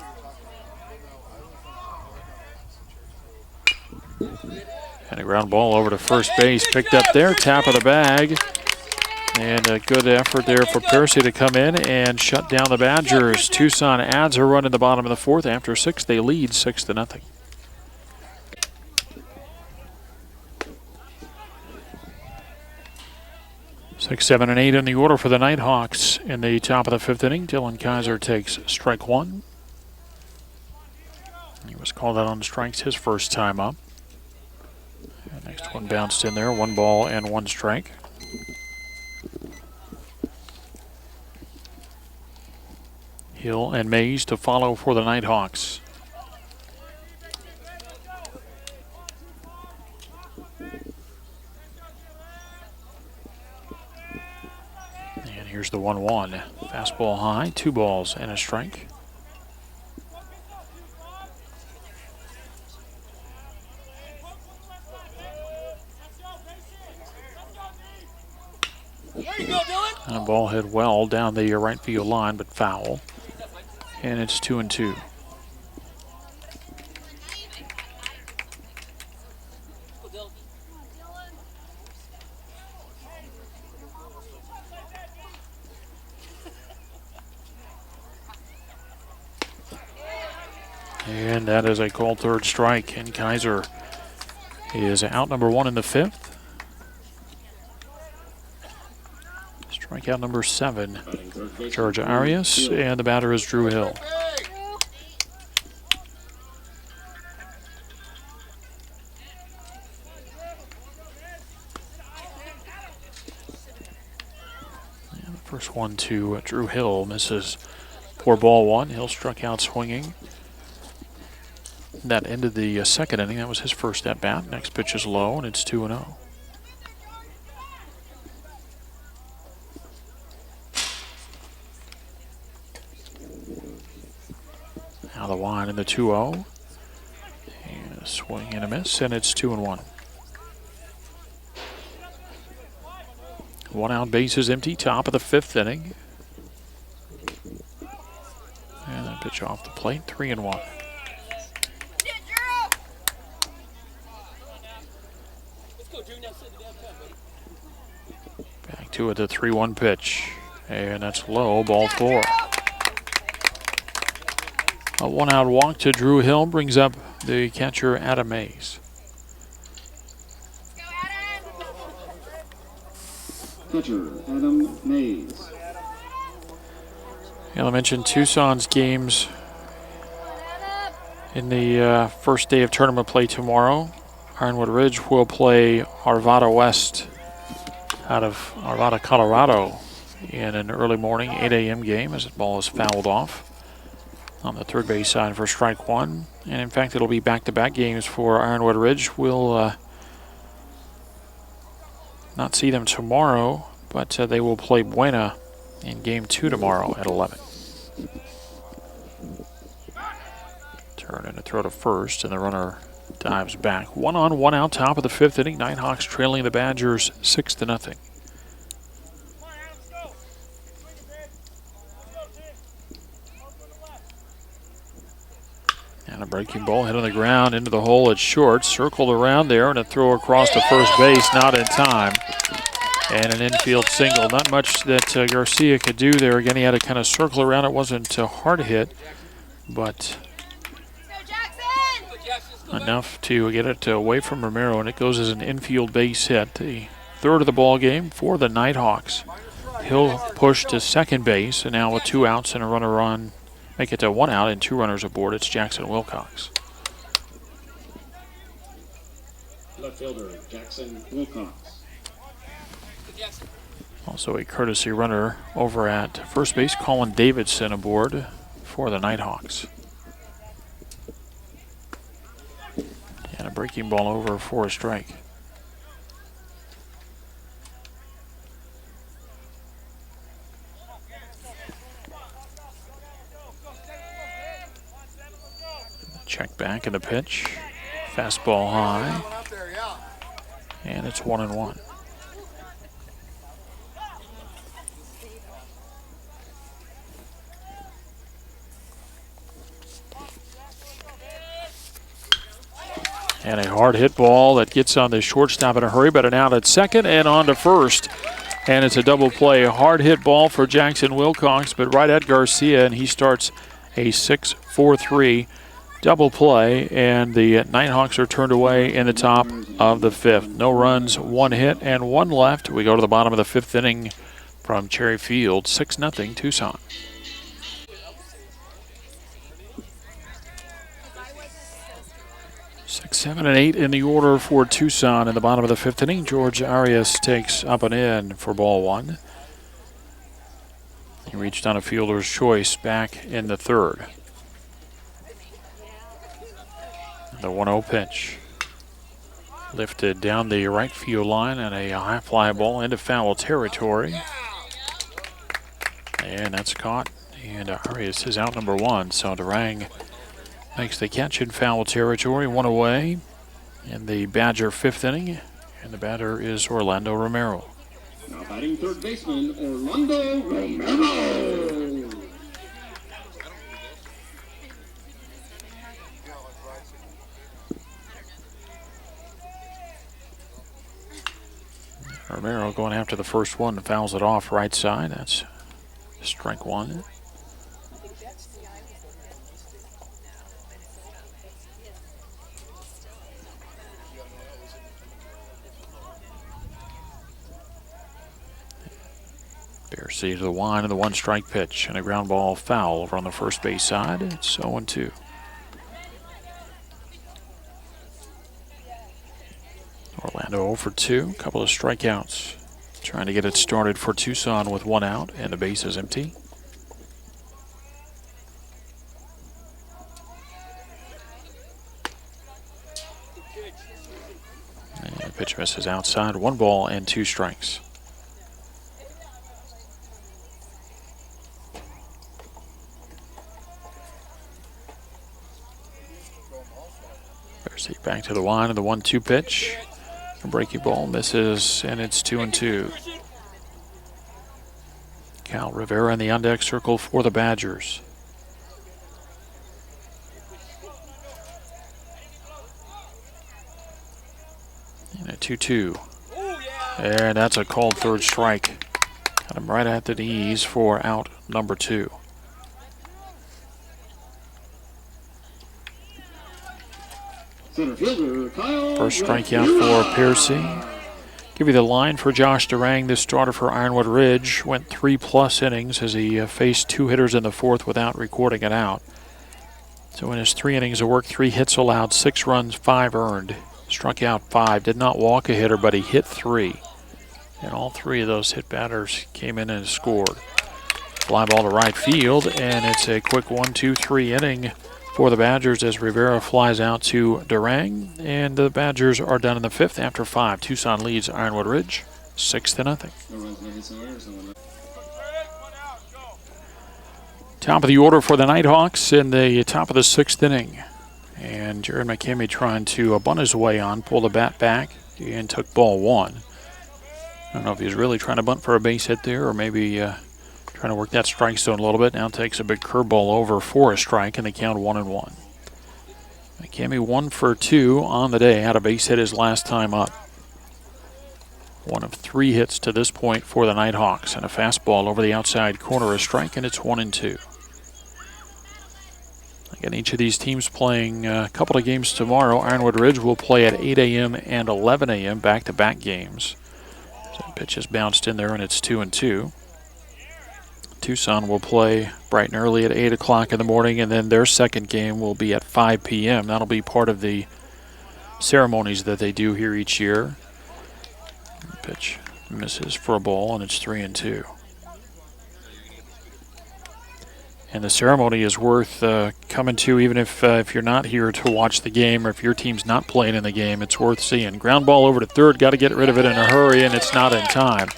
And a ground ball over to first base, picked up there, top of the bag. And a good effort there for Percy to come in and shut down the Badgers. Tucson adds a run in the bottom of the fourth. After 6, they lead 6-0. Six, 7, and 8 in the order for the Nighthawks in the top of the 5th inning. Dylan Kaiser takes strike 1. He was called out on strikes his first time up. And next one bounced in there, 1 ball and 1 strike. Hill and Mays to follow for the Nighthawks. Here's the 1-1. Fastball high, 2 balls and a strike. There you go, Dylan. And a ball hit well down the right field line, but foul. And it's 2-2. And that is a called third strike, and Kaiser is out number 1 in the 5th. Strikeout number 7, George Arias, and the batter is Drew Hill. And the first one to Drew Hill misses for ball 1. Hill struck out swinging. That ended the second inning. That was his first at bat. Next pitch is low, and it's 2-0. Now the line in the 2-0. And a swing and a miss, and it's 2-1. 1 out, base is empty, top of the 5th inning. And that pitch off the plate, 3-1. Back to it, the 3-1 pitch. And that's low, ball 4. A 1 out walk to Drew Hill brings up the catcher, Adam Mays. Catcher, Adam Mays. I mentioned Tucson's games in the first day of tournament play tomorrow. Ironwood Ridge will play Arvada West out of Arvada, Colorado in an early morning 8 a.m. game as the ball is fouled off on the third base side for strike 1. And in fact, it'll be back-to-back games for Ironwood Ridge. We'll not see them tomorrow, but they will play Buena in game 2 tomorrow at 11. Turn and a throw to first, and the runner dives back. 1 on, 1 out, top of the 5th inning. Nighthawks trailing the Badgers 6-0. And a breaking ball hit on the ground into the hole at short. Circled around there and a throw across to first base, not in time. And an infield single. Not much that Garcia could do there. Again, he had to kind of circle around. It wasn't a hard hit, but enough to get it away from Romero, and it goes as an infield base hit. The third of the ball game for the Nighthawks. Hill pushed to second base, and now with 2 outs and a runner on, make it to 1 out and 2 runners aboard. It's Jackson Wilcox. Left fielder, Jackson Wilcox. Also a courtesy runner over at first base, Colin Davidson aboard for the Nighthawks. And a breaking ball over for a strike. Check back in the pitch. Fastball high. And it's 1-1. And a hard hit ball that gets on the shortstop in a hurry, but an out at second and on to first. And it's a double play. A hard hit ball for Jackson Wilcox, but right at Garcia, and he starts a 6-4-3 double play. And the Nighthawks are turned away in the top of the 5th. No runs, 1 hit, and 1 left. We go to the bottom of the 5th inning from Cherry Field, 6-0 Tucson. 6, 7, and 8 in the order for Tucson in the bottom of the 5th inning. George Arias takes up and in for ball 1. He reached on a fielder's choice back in the 3rd. The 1-0 pitch. Lifted down the right field line and a high fly ball into foul territory. And that's caught. And Arias is out number 1. So Durang makes the catch in foul territory, 1 away in the Badger 5th inning, and the batter is Orlando Romero. Now batting third baseman, Orlando Romero. Romero going after the first one and fouls it off right side. That's strike 1. Piercy to the line and the 1-strike pitch, and a ground ball foul over on the first base side. It's 0-2. Orlando 0 for 2, a couple of strikeouts. Trying to get it started for Tucson with 1 out, and the base is empty. And the pitch misses outside, 1 ball and 2 strikes. Piercy back to the line and the 1-2 pitch. A breaking ball misses, and it's 2-2. Cal Rivera in the on-deck circle for the Badgers. And a 2-2. And that's a called third strike. Got him right at the knees for out number 2. First strikeout for Piercy. Give you the line for Josh Durang, this starter for Ironwood Ridge. Went 3+ innings as he faced 2 hitters in the 4th without recording it out. So in his 3 innings of work, 3 hits allowed, 6 runs, 5 earned. Struck out 5, did not walk a hitter, but he hit 3. And all 3 of those hit batters came in and scored. Fly ball to right field, and it's a quick 1-2-3 inning for the Badgers as Rivera flies out to Durang, and the Badgers are done in the 5th after 5. Tucson leads Ironwood Ridge 6-0. Top of the order for the Nighthawks in the top of the 6th inning, and Jared McKimmey trying to bunt his way on, pull the bat back, and took ball 1. I don't know if he's really trying to bunt for a base hit there, or maybe trying to work that strike zone a little bit. Now takes a big curveball over for a strike, and they count 1-1. McKimmey 1 for 2 on the day. Had a base hit his last time up. 1 of 3 hits to this point for the Nighthawks, and a fastball over the outside corner, a strike, and it's 1-2. Again, each of these teams playing a couple of games tomorrow. Ironwood Ridge will play at 8 a.m. and 11 a.m. back-to-back games. So the pitch is bounced in there, and it's 2-2. Tucson will play bright and early at 8 o'clock in the morning, and then their second game will be at 5 p.m. That'll be part of the ceremonies that they do here each year. The pitch misses for a ball, and it's 3-2. And the ceremony is worth coming to, even if you're not here to watch the game, or if your team's not playing in the game. It's worth seeing. Ground ball over to third. Got to get rid of it in a hurry, and it's not in time.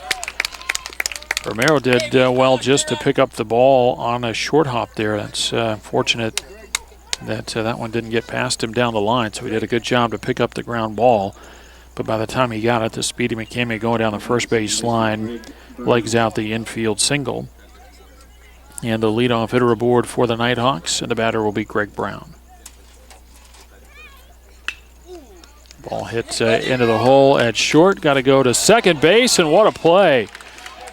Romero did well just to pick up the ball on a short hop there. That's fortunate that that one didn't get past him down the line, so he did a good job to pick up the ground ball. But by the time he got it, the speedy McKimmey going down the first base line legs out the infield single. And the leadoff hitter aboard for the Nighthawks, and the batter will be Greg Brown. Ball hit into the hole at short. Got to go to second base, and what a play.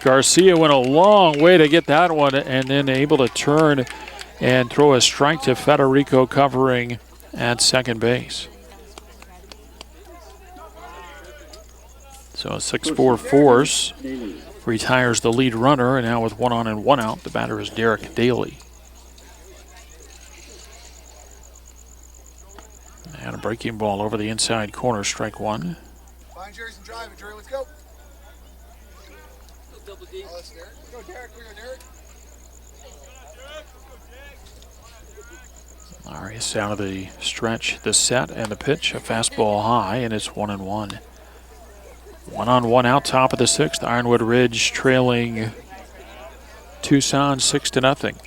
Garcia went a long way to get that one, and then able to turn and throw a strike to Federico covering at second base. So a 6-4 force retires the lead runner, and now with 1 on and 1 out, the batter is Derek Daly. And a breaking ball over the inside corner, strike 1. Find Jerry's and drive it, Jerry. Let's go. Oh, that's Derek. Go, Derek. Go, Derek. Arias out of the stretch, the set, and the pitch. A fastball high, and it's 1-1. 1 on 1 out, top of the 6th. Ironwood Ridge trailing Tucson 6-0.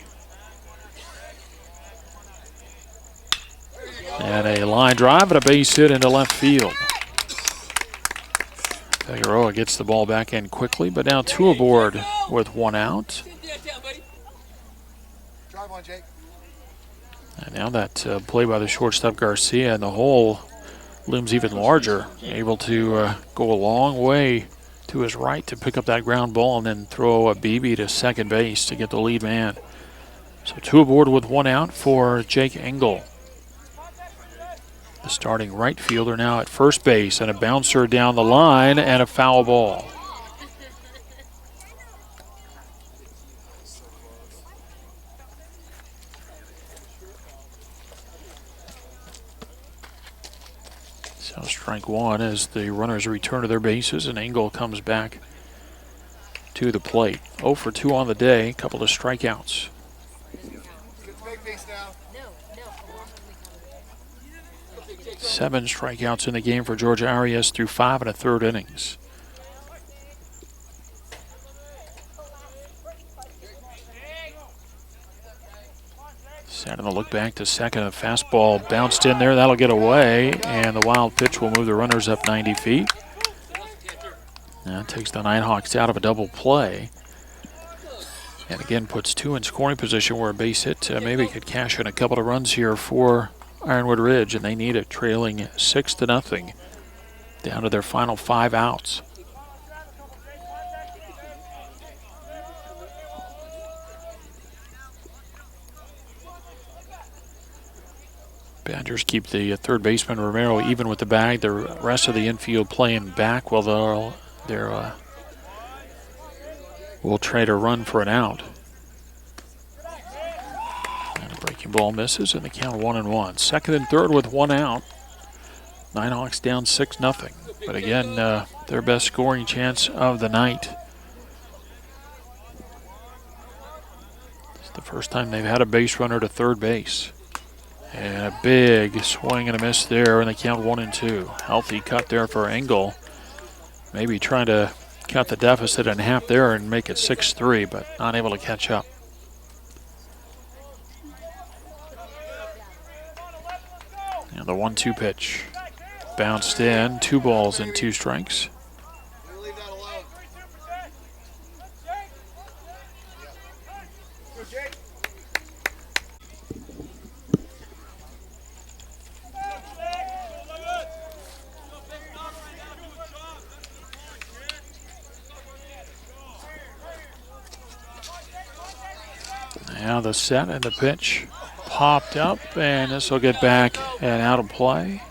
And a line drive and a base hit into left field. Figueroa gets the ball back in quickly, but now 2 aboard with 1 out. Drive on, Jake. And now that play by the shortstop Garcia, and the hole looms even larger. Able to go a long way to his right to pick up that ground ball and then throw a BB to second base to get the lead man. So 2 aboard with 1 out for Jake Engel. The starting right fielder now at first base, and a bouncer down the line and a foul ball. So strike one as the runners return to their bases, and Engel comes back to the plate. 0 for 2 on the day, a couple of strikeouts. Get the big piece now. 7 strikeouts in the game for Georgia Arias through 5 1/3 innings. Setting the look back to second. A fastball bounced in there. That'll get away, and the wild pitch will move the runners up 90 feet. That takes the Nighthawks out of a double play. And again puts 2 in scoring position where a base hit maybe could cash in a couple of runs here for Ironwood Ridge, and they need it, trailing 6-0 down to their final 5 outs. Badgers keep the third baseman Romero even with the bag. The rest of the infield playing back while we'll trade a run for an out. And a breaking ball misses, and the count 1-1. Second and third with 1 out. Nighthawks down 6-0. But again, their best scoring chance of the night. It's the first time they've had a base runner to third base. And a big swing and a miss there, and they count 1-2. Healthy cut there for Engel. Maybe trying to cut the deficit in half there and make it 6-3, but not able to catch up. And the 1-2 pitch. Bounced in, 2 balls and 2 strikes. Leave that alone. Go, Jake. Now the set and the pitch popped up, and this will get back and out of play.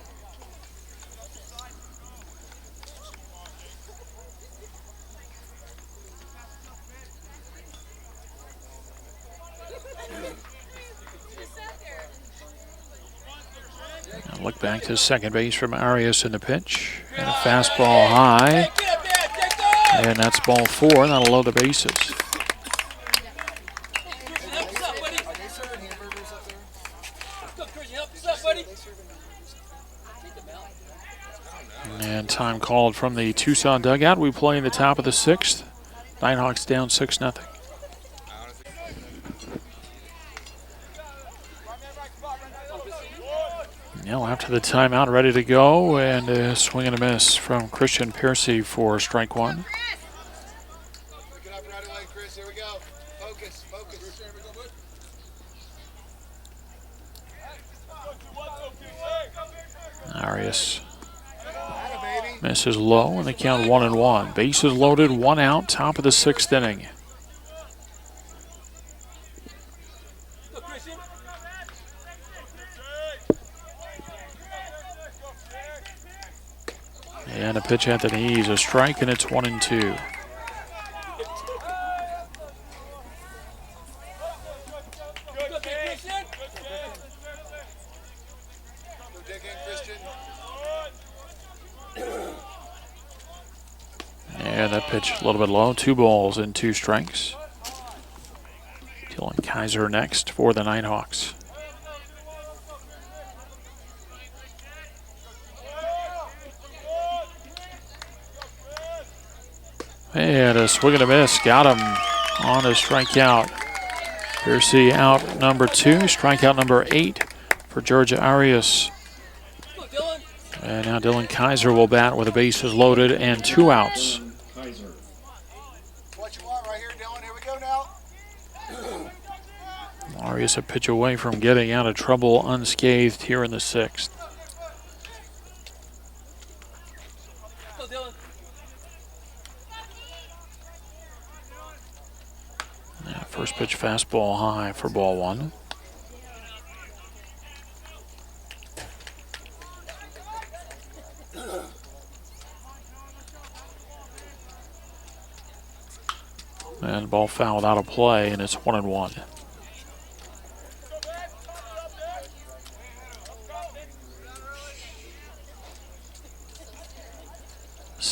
Now look back to second base from Arias in the pitch, and a fastball high, and that's ball 4. That'll load the bases. And time called from the Tucson dugout. We play in the top of the 6th. Nighthawks down 6-0. Now after the timeout, ready to go, and a swing and a miss from Christian Piercy for strike 1. Pick it up right away, Chris. Here we go. Focus, focus. Arias misses low, and they count 1-1. Bases loaded, 1 out, top of the 6th inning. And a pitch at the knees, a strike, and it's 1-2. And that pitch a little bit low, 2 balls and 2 strikes. Dylan Kaiser next for the Nighthawks. And a swing and a miss, got him on a strikeout. Piercy out number 2, strikeout number 8 for Georgia Arias. And now Dylan Kaiser will bat with the bases loaded and 2 outs. What you want right here, Dylan. Here we go now. Arias a pitch away from getting out of trouble unscathed here in the 6th. Yeah, first pitch fastball high for ball 1. And the ball fouled out of play, and it's 1-1.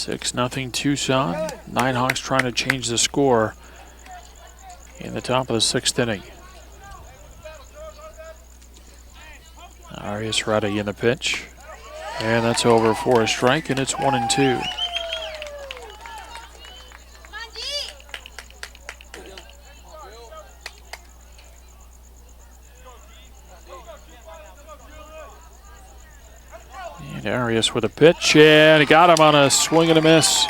6-0 Tucson. Nighthawks trying to change the score in the top of the 6th inning. Arias ready in the pitch. And that's over for a strike, and it's 1-2. And Arias with a pitch, and he got him on a swing and a miss.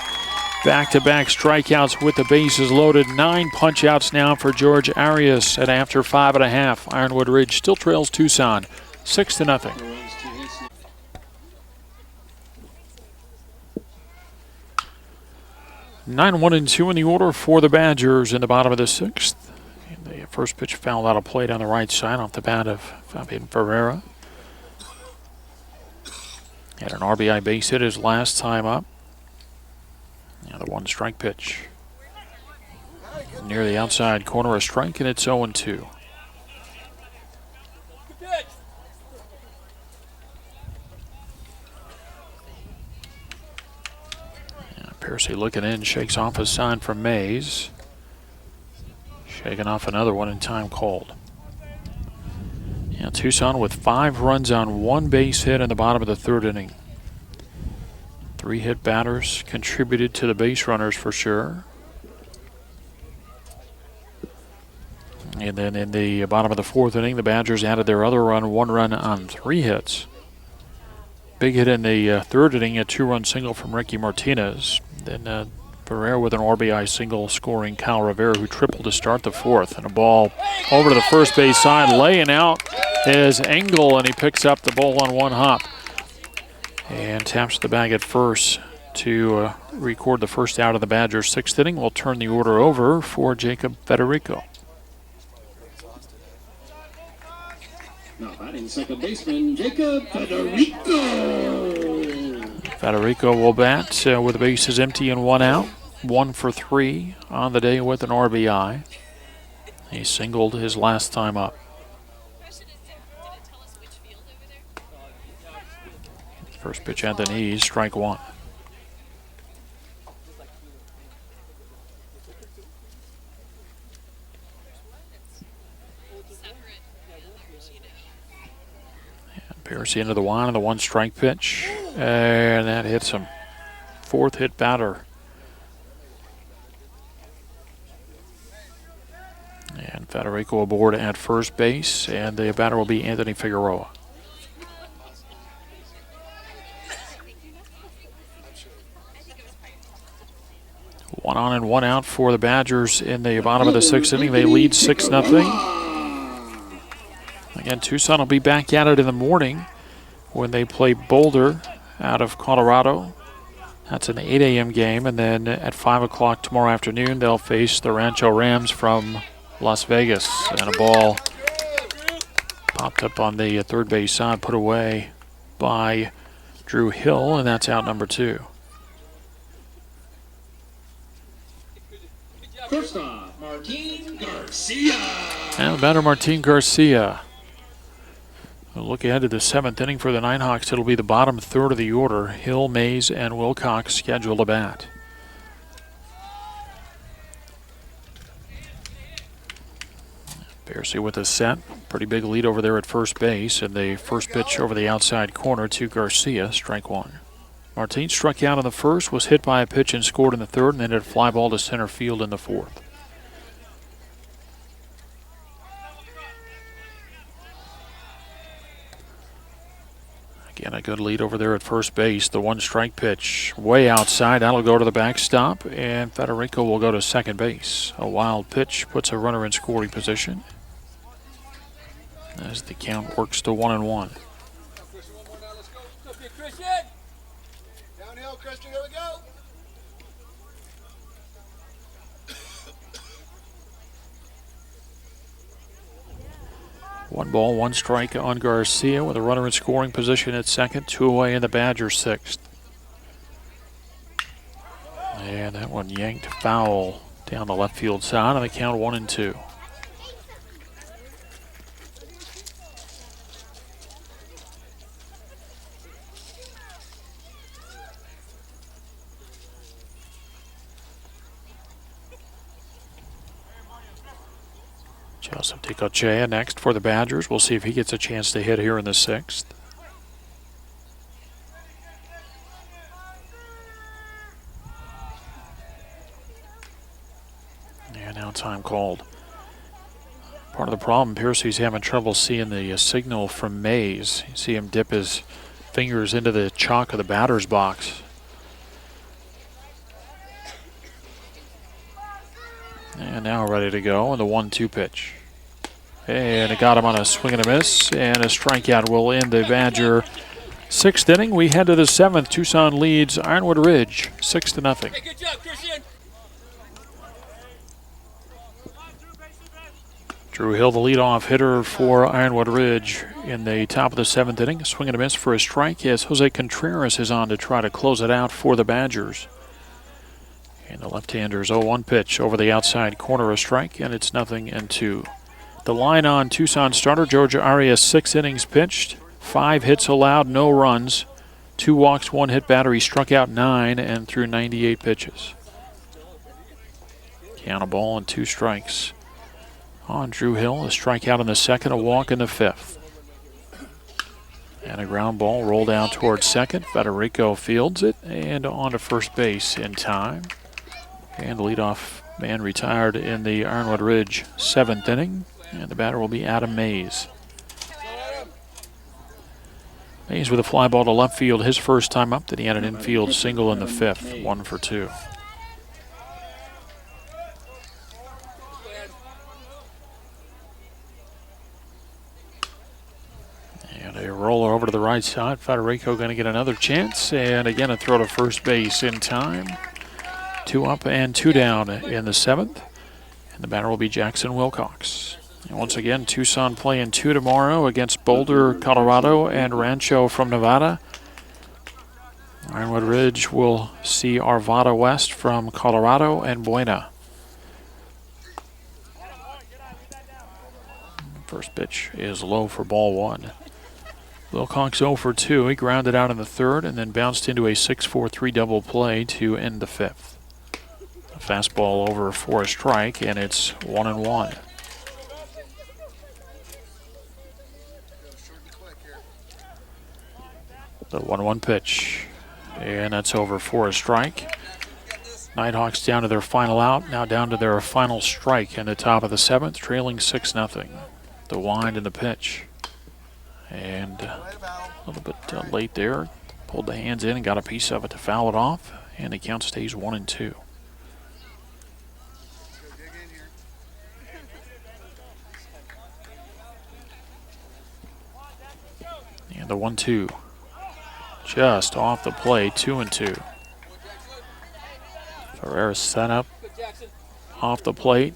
Back-to-back strikeouts with the bases loaded. 9 punch-outs now for George Arias. And after 5.5, Ironwood Ridge still trails Tucson 6-0. 9-1-2 in the order for the Badgers in the bottom of the 6th. And the first pitch fouled out of play down the right side off the bat of Fabian Ferreira. Had an RBI base hit his last time up. Now the 1-strike pitch. Near the outside corner, a strike, and it's 0-2. Piercy looking in, shakes off a sign from Mays. Shaking off another one in time called. Yeah, Tucson with 5 runs on 1 base hit in the bottom of the 3rd inning. 3 hit batters contributed to the base runners for sure. And then in the bottom of the 4th inning, the Badgers added their other run, 1 run on 3 hits. Big hit in the 3rd inning, a 2-run single from Ricky Martinez. Then Ferrer with an RBI single scoring Kyle Rivera, who tripled to start the 4th. And a ball over to the first base side, laying out is Engel, and he picks up the ball on 1 hop. And taps the bag at first to record the first out of the Badgers' 6th inning. We'll turn the order over for Jacob Federico. Now batting second baseman, Jacob Federico. Federico will bat with the bases empty and 1 out. 1 for 3 on the day with an RBI. He singled his last time up. First pitch at the knees, strike 1. Piercy into the line on the 1-strike pitch, and that hits him. 4th hit batter. And Federico aboard at first base, and the batter will be Anthony Figueroa. One on and 1 out for the Badgers in the bottom of the 6th inning. They lead 6-0. Again, Tucson will be back at it in the morning when they play Boulder out of Colorado. That's an 8 a.m. game. And then at 5 o'clock tomorrow afternoon, they'll face the Rancho Rams from Las Vegas. And a ball popped up on the 3rd base side, put away by Drew Hill, and that's out number 2. First off, Martin Garcia. And the batter, Martin Garcia. We'll look ahead to the 7th inning for the Nighthawks. It'll be the bottom 3rd of the order. Hill, Mays, and Wilcox scheduled to bat. Piercy with a set. Pretty big lead over there at first base. And the first pitch over the outside corner to Garcia, strike 1. Martin struck out in the 1st, was hit by a pitch and scored in the 3rd, and then hit a fly ball to center field in the 4th. Again, a good lead over there at first base. The 1-strike pitch way outside. That'll go to the backstop, and Federico will go to second base. A wild pitch puts a runner in scoring position as the count works to 1-1. Downhill, Christian, here we go. One ball, 1 strike on Garcia with a runner in scoring position at second. 2 away in the Badgers' 6th. And that one yanked foul down the left field side on the count 1-2. Joseph Ticochea next for the Badgers. We'll see if he gets a chance to hit here in the 6th. And now time called. Part of the problem, Piercy's having trouble seeing the signal from Mays. You see him dip his fingers into the chalk of the batter's box. And now ready to go, and the 1-2 pitch. And it got him on a swing and a miss, and a strikeout will end the Badger 6th inning. We head to the 7th. Tucson leads Ironwood Ridge 6-0. Hey, good job, Christian. Drew Hill, the leadoff hitter for Ironwood Ridge in the top of the 7th inning. Swing and a miss for a strike as Jose Contreras is on to try to close it out for the Badgers. And the left-hander's 0-1 pitch over the outside corner, a strike, and it's 0-2. The line on Tucson starter, Georgia Arias, 6 innings pitched, 5 hits allowed, no runs, 2 walks, 1 hit batter. He struck out 9 and threw 98 pitches. Count a ball and 2 strikes on Drew Hill. A strikeout in the 2nd, a walk in the 5th. And a ground ball rolled out towards 2nd. Federico fields it and on to first base in time. And the leadoff man retired in the Ironwood Ridge 7th inning. And the batter will be Adam Mays. Mays with a fly ball to left field his first time up. Then he had an infield single in the 5th, 1 for 2. And a roller over to the right side. Federico going to get another chance. And again, a throw to first base in time. 2 up and 2 down in the 7th. And the batter will be Jackson Wilcox. And once again, Tucson playing 2 tomorrow against Boulder, Colorado, and Rancho from Nevada. Ironwood Ridge will see Arvada West from Colorado and Buena. First pitch is low for ball 1. Wilcox 0 for 2. He grounded out in the 3rd and then bounced into a 6-4-3 double play to end the 5th. A fastball over for a strike, and it's 1-1. The 1-1 pitch, and that's over for a strike. Nighthawks down to their final out, now down to their final strike in the top of the 7th, trailing 6-0. The wind and the pitch. And a little bit late there. Pulled the hands in and got a piece of it to foul it off. And the count stays 1-2. And the 1-2. Just off the plate, 2-2. Ferreira set up off the plate.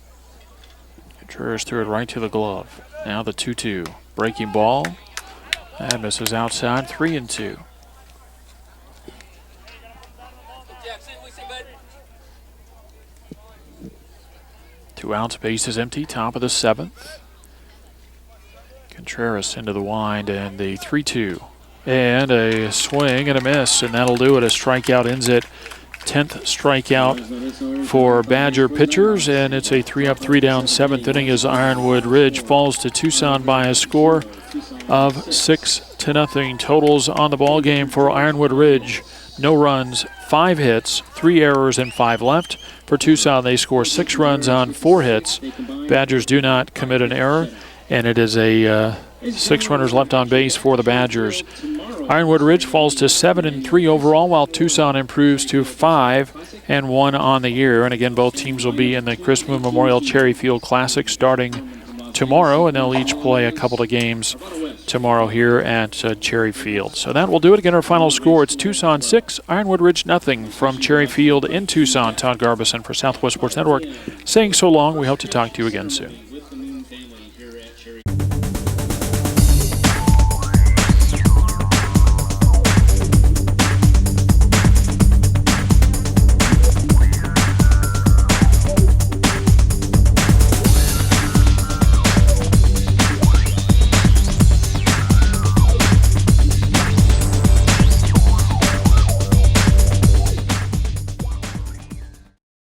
Contreras threw it right to the glove. Now the 2-2. Breaking ball. That misses outside, 3-2. Two outs, base is empty, top of the 7th. Contreras into the wind and the 3-2. And a swing and a miss, and that'll do it. A strikeout ends it. 10th strikeout for Badger pitchers, and it's a 3-up, 3-down 7th inning as Ironwood Ridge falls to Tucson by a score of 6-0. Totals on the ball game for Ironwood Ridge: no runs, 5 hits, 3 errors, and 5 left. For Tucson, they score 6 runs on 4 hits. Badgers do not commit an error, and it is a 6 runners left on base for the Badgers. Ironwood Ridge falls to 7-3 overall, while Tucson improves to 5-1 on the year. And again, both teams will be in the Chris Moon Memorial Cherry Field Classic starting tomorrow, and they'll each play a couple of games tomorrow here at Cherry Field. So that will do it. Again, our final score, it's Tucson 6, Ironwood Ridge 0 from Cherry Field in Tucson. Todd Garbison for Southwest Sports Network saying so long. We hope to talk to you again soon.